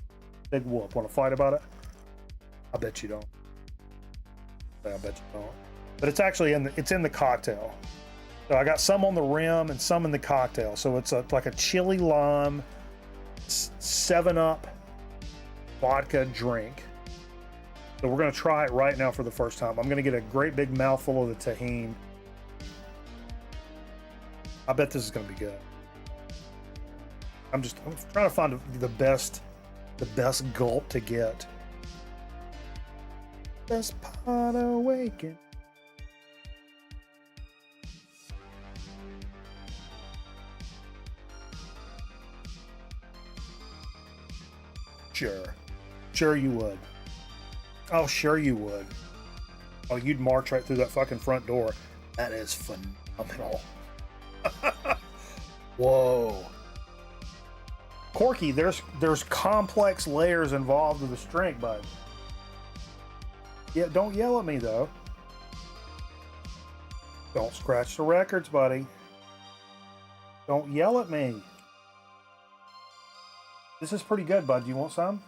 Big whoop. Want to fight about it? I bet you don't. I bet you don't. But it's actually in the cocktail. So I got some on the rim and some in the cocktail. So it's like a chili lime 7-Up vodka drink. So we're gonna try it right now for the first time. I'm gonna get a great big mouthful of the tahini. I bet this is gonna be good. I'm trying to find the best gulp to get. Best pot awaken. Sure you would. Oh, sure you would. Oh, you'd march right through that fucking front door. That is phenomenal. Whoa. Corky, there's complex layers involved with this drink, bud. Yeah, don't yell at me, though. Don't scratch the records, buddy. Don't yell at me. This is pretty good, bud. Do you want some?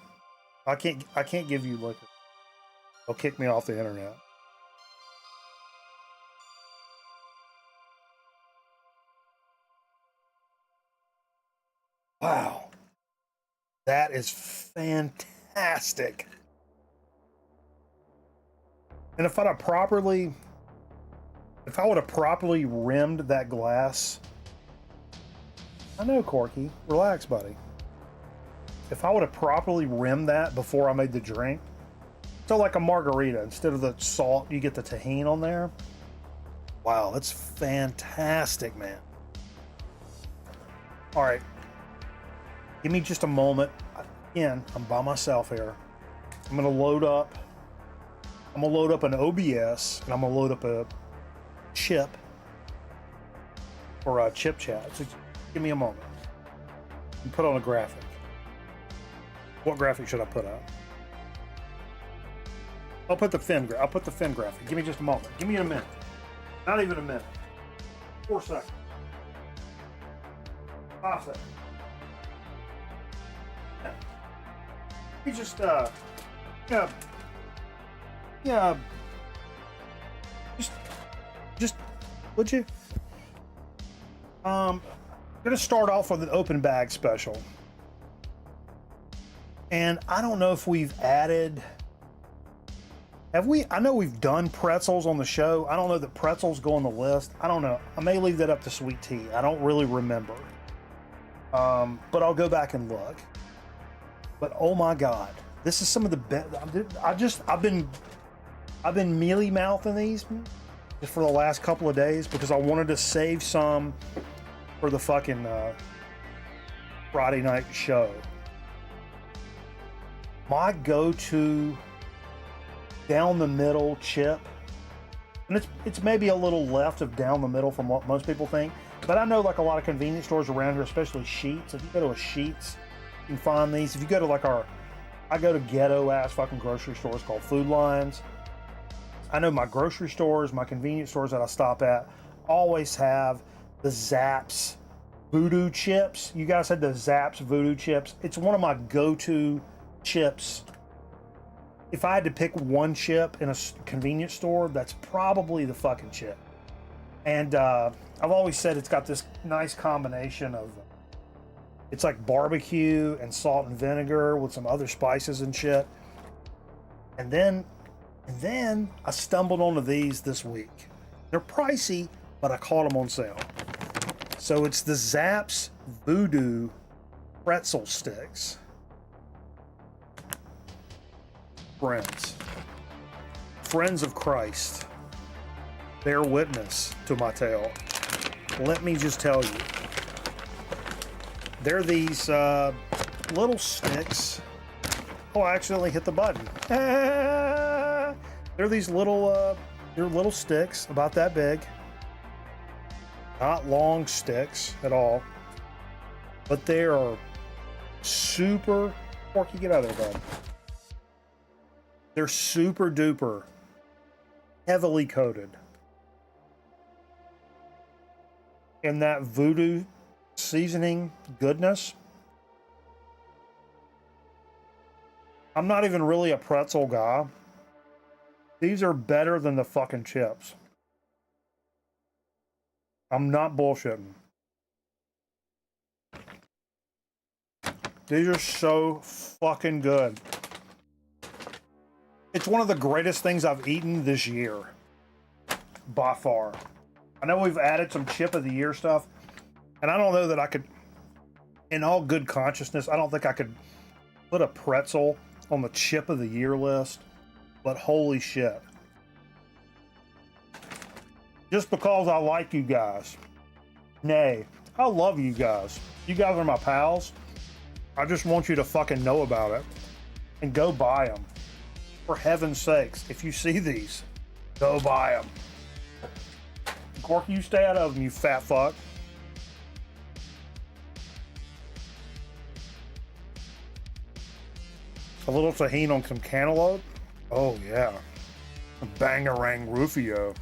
I can't give you liquor. They'll kick me off the internet. Wow. That is fantastic. And if I would have properly rimmed that glass, I know, Corky, relax, buddy. If I would have properly rimmed that before I made the drink, so like a margarita, instead of the salt, you get the tahini on there. Wow, that's fantastic, man. All right, give me just a moment. Again, I'm by myself here. I'm gonna load up an OBS, and I'm gonna load up a chip for a chip chat. So give me a moment. And put on a graphic. What graphic should I put up? I'll put the fin graphic. Give me just a moment. Give me a minute. Not even a minute. 4 seconds. 5 seconds. You just just would you? I'm gonna start off with an open bag special. And I don't know if we've added, have we? I know we've done pretzels on the show. I don't know that pretzels go on the list. I don't know. I may leave that up to Sweet Tea. I don't really remember. But I'll go back and look. But oh my God, this is some of the best. I've been mealy mouthing these just for the last couple of days because I wanted to save some for the fucking Friday night show. My go-to down the middle chip, and it's maybe a little left of down the middle from what most people think, but I know like a lot of convenience stores around here, especially Sheetz. If you go to a Sheetz, you can find these. If you go to like I go to ghetto ass fucking grocery stores called Food Lions. I know my grocery stores, my convenience stores that I stop at always have the Zapp's Voodoo chips. You guys had the Zapp's Voodoo chips. It's one of my go-to chips. If I had to pick one chip in a convenience store, that's probably the fucking chip. And I've always said it's got this nice combination of, it's like barbecue and salt and vinegar with some other spices and shit. And then I stumbled onto these this week. They're pricey, but I caught them on sale. So it's the Zapp's Voodoo pretzel sticks. Friends. friends of Christ, bear witness to my tale. Let me just tell you, they're these little sticks. Oh, I accidentally hit the button. They're these little, they're little sticks about that big. Not long sticks at all, but they are super. Porky, get out of there, bud. They're super duper heavily coated in that voodoo seasoning goodness. I'm not even really a pretzel guy. These are better than the fucking chips. I'm not bullshitting. These are so fucking good. It's one of the greatest things I've eaten this year. By far. I know we've added some chip of the year stuff, and I don't know that I could, in all good consciousness, I don't think I could put a pretzel on the chip of the year list, but holy shit. Just because I like you guys. Nay, I love you guys. You guys are my pals. I just want you to fucking know about it and go buy them. For heaven's sakes, if you see these, go buy them. Corky, you stay out of them, you fat fuck. A little tahini on some cantaloupe. Oh yeah. A bangarang Rufio.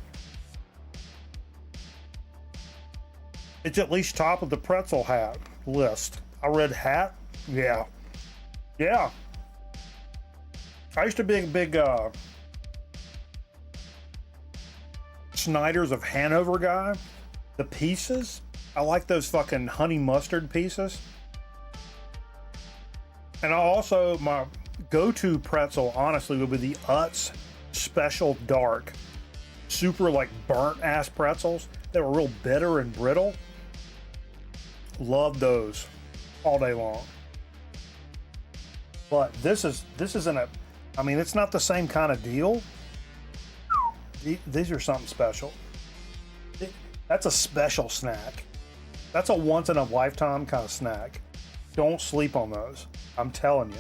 It's at least top of the pretzel hat list. I read hat. Yeah. Yeah. I used to be a big Snyder's of Hanover guy. The pieces, I like those fucking honey mustard pieces. And I also, my go-to pretzel, honestly, would be the Utz Special Dark. Super, like, burnt-ass pretzels that were real bitter and brittle. Love those all day long. But this isn't a, I mean, it's not the same kind of deal. These are something special. That's a special snack. That's a once-in-a-lifetime kind of snack. Don't sleep on those. I'm telling you.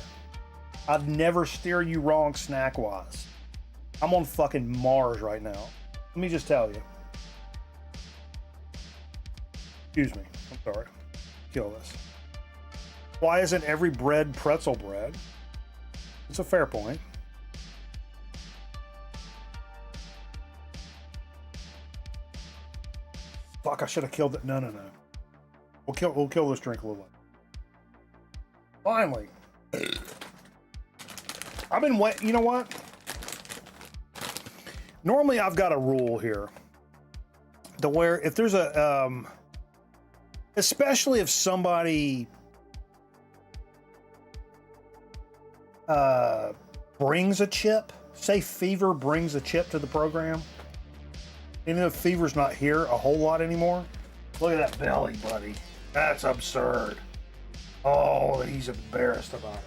I'd never steer you wrong snack-wise. I'm on fucking Mars right now. Let me just tell you. Excuse me. I'm sorry. Kill this. Why isn't every bread pretzel bread? It's a fair point. Fuck, I should have killed it. No. We'll kill this drink a little bit. Finally. I've been waiting. You know what? Normally I've got a rule here. To where if there's a, especially if somebody brings a chip, say Fever brings a chip to the program, even if Fever's not here a whole lot anymore. Look at that belly, buddy. That's absurd. Oh, he's embarrassed about it.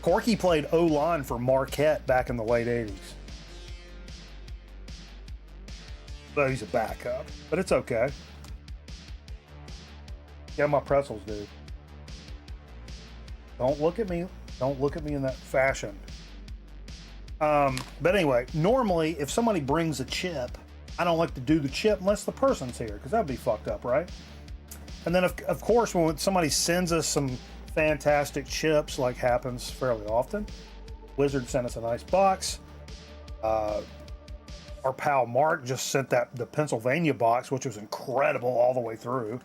Corky played O-line for Marquette back in the late 80s. So he's a backup, but it's okay. Get my pretzels, dude. Don't look at me. Don't look at me in that fashion. But anyway, normally if somebody brings a chip, I don't like to do the chip unless the person's here, because that'd be fucked up, right? And then of course, when somebody sends us some fantastic chips, like happens fairly often, Wizard sent us a nice box. Our pal Mark just sent the Pennsylvania box, which was incredible all the way through.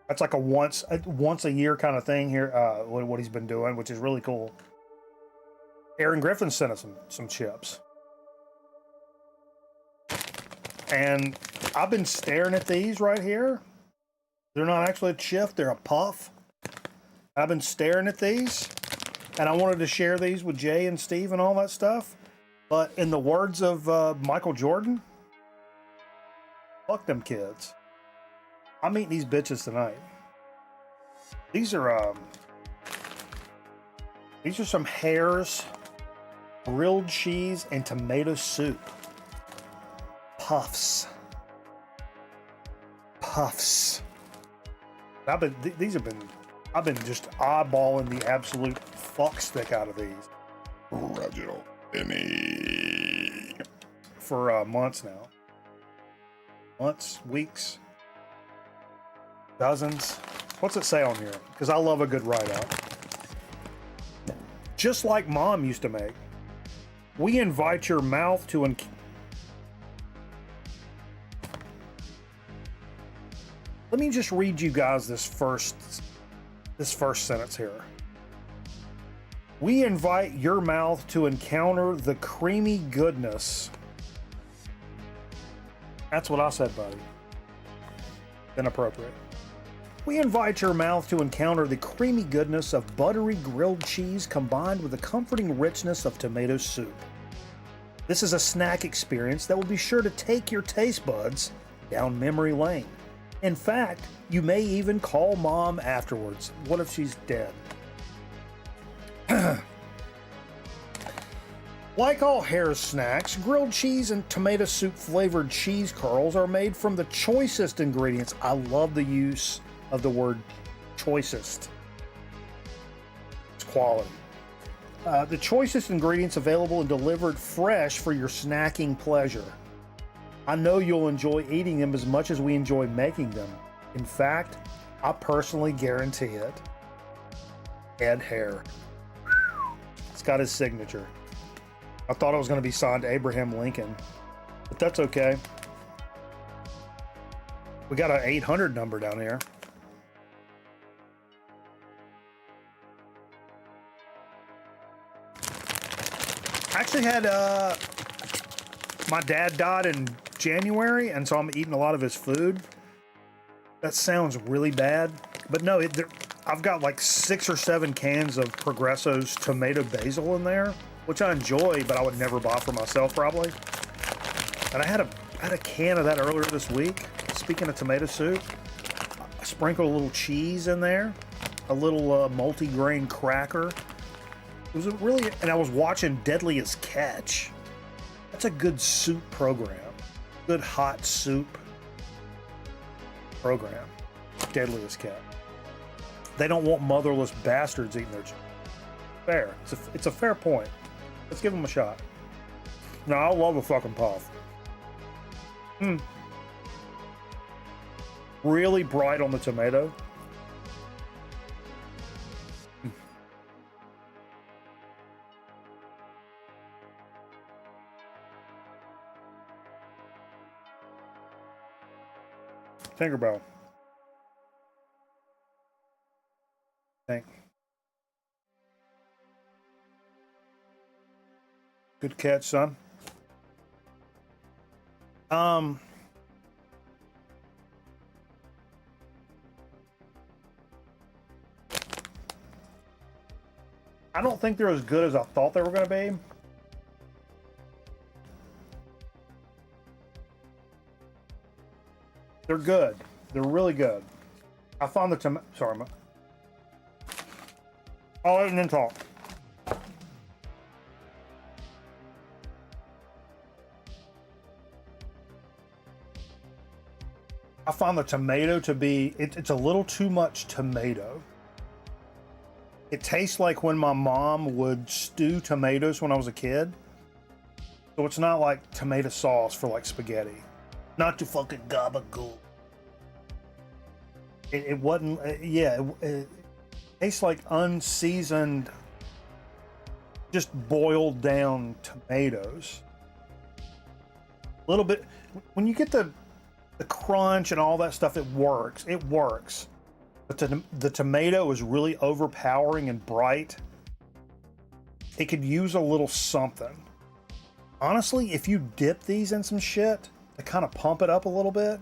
That's like a once a year kind of thing here, what he's been doing, which is really cool. Aaron Griffin sent us some chips. And I've been staring at these right here. They're not actually a chip, they're a puff. I've been staring at these, and I wanted to share these with Jay and Steve and all that stuff. But in the words of Michael Jordan, fuck them kids. I'm eating these bitches tonight. These are These are some Hare's grilled cheese and tomato soup. Puffs. Puffs. I've been just eyeballing the absolute fuck stick out of these. Reginald Denny. For months now. Months, weeks, dozens. What's it say on here? Because I love a good write-up. Just like Mom used to make. We invite your mouth to Let me just read you guys this first sentence here. We invite your mouth to encounter the creamy goodness. That's what I said, buddy. Inappropriate. We invite your mouth to encounter the creamy goodness of buttery grilled cheese combined with the comforting richness of tomato soup. This is a snack experience that will be sure to take your taste buds down memory lane. In fact, you may even call Mom afterwards. What if she's dead? Like all Hare's snacks, grilled cheese and tomato soup flavored cheese curls are made from the choicest ingredients. I love the use of the word choicest. It's quality. The choicest ingredients available and delivered fresh for your snacking pleasure. I know you'll enjoy eating them as much as we enjoy making them. In fact, I personally guarantee it. Ed Hare. It's got his signature. I thought it was going to be signed Abraham Lincoln, but that's okay. We got an 800 number down here. I actually had, my dad died in January, and so I'm eating a lot of his food. That sounds really bad, but no, I've got like 6 or 7 cans of Progresso's tomato basil in there, which I enjoy, but I would never buy for myself probably. And I had a can of that earlier this week. Speaking of tomato soup, I sprinkled a little cheese in there, a little multi-grain cracker. It was and I was watching Deadliest Catch. That's a good soup program. Good hot soup program. Deadliest Catch. They don't want motherless bastards eating their children. Fair. It's a fair point. Let's give them a shot. No, I love a fucking puff. Really bright on the tomato. Tinkerbell. Thank. Good catch, son. I don't think they're as good as I thought they were going to be. They're good. They're really good. I found the tomato. Sorry, I'll let him talk. I found the tomato to be, it's a little too much tomato. It tastes like when my mom would stew tomatoes when I was a kid. So it's not like tomato sauce for like spaghetti. Not to fucking gabagool. It wasn't, it tastes like unseasoned, just boiled down tomatoes. A little bit, when you get the crunch and all that stuff, it works. It works. But the tomato is really overpowering and bright. It could use a little something. Honestly, if you dip these in some shit to kind of pump it up a little bit,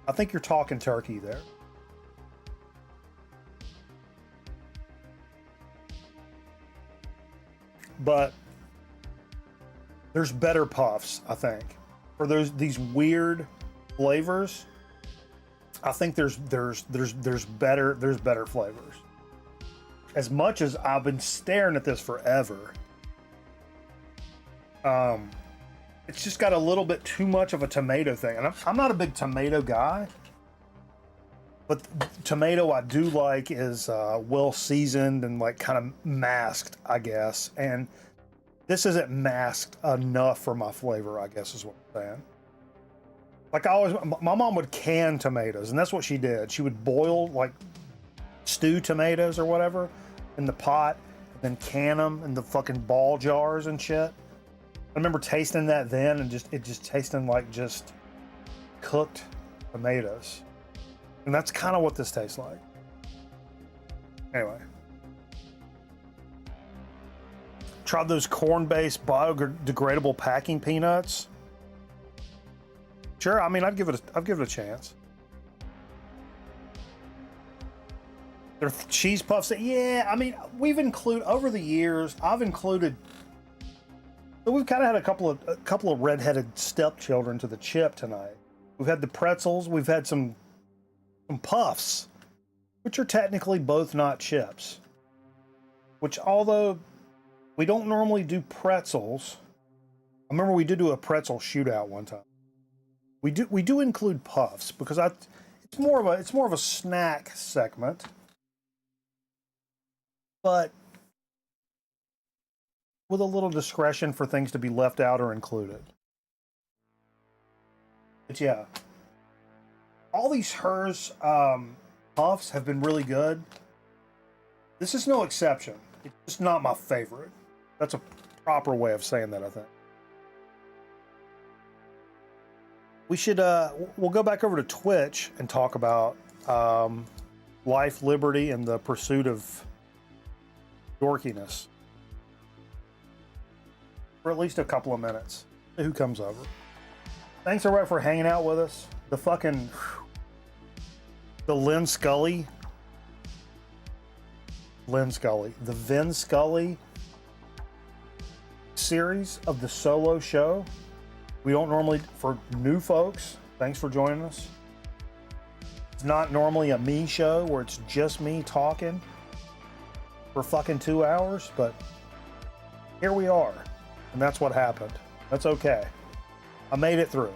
I think you're talking turkey there. But there's better puffs, I think. For these weird flavors, I think there's better flavors. as much as I've been staring at this forever, it's just got a little bit too much of a tomato thing. And I'm not a big tomato guy, but tomato I do like is well seasoned and like kind of masked, I guess. And this isn't masked enough for my flavor, I guess is what I'm saying. Like my mom would can tomatoes, and that's what she did. She would boil like stew tomatoes or whatever in the pot, and then can them in the fucking ball jars and shit. I remember tasting that then, and it just tasting like just cooked tomatoes, and that's kind of what this tastes like. Anyway, tried those corn-based biodegradable packing peanuts. Sure, I mean, I'd give it a chance. They're cheese puffs. Yeah, I mean, over the years, I've included. So we've kind of had a couple of redheaded stepchildren to the chip tonight. We've had the pretzels. We've had some puffs, which are technically both not chips. Which, although we don't normally do pretzels, I remember we did do a pretzel shootout one time. We do include puffs because it's more of a snack segment, but with a little discretion for things to be left out or included. But yeah, all these Hers puffs have been really good. This is no exception. It's just not my favorite. That's a proper way of saying that, I think. We should, we'll go back over to Twitch and talk about life, liberty, and the pursuit of dorkiness. For at least a couple of minutes. See who comes over. Thanks, everybody, for hanging out with us. The Vin Scully, series of the solo show. We don't normally, for new folks, thanks for joining us. It's not normally a me show where it's just me talking for fucking 2 hours, but here we are. And that's what happened. That's okay. I made it through.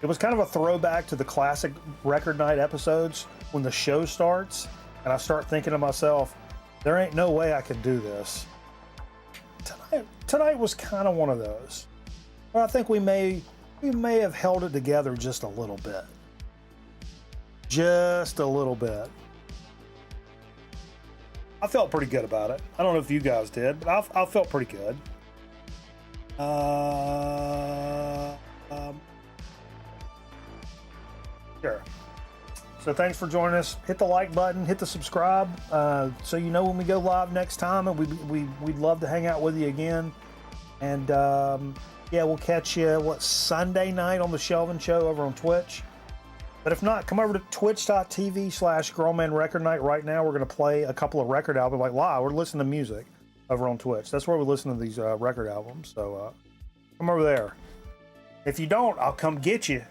It was kind of a throwback to the classic record night episodes when the show starts and I start thinking to myself, there ain't no way I could do this. Tonight was kind of one of those. But I think we may have held it together just a little bit. Just a little bit. I felt pretty good about it. I don't know if you guys did, but I felt pretty good. Sure. So thanks for joining us. Hit the like button, hit the subscribe, so you know when we go live next time, and we'd love to hang out with you again. And yeah, we'll catch you Sunday night on the Shelvin Show over on Twitch. But if not, come over to twitch.tv/Grown Man Record Night. Right now, we're going to play a couple of record albums, like live. We're listening to music over on Twitch. That's where we listen to these record albums. So come over there. If you don't, I'll come get you.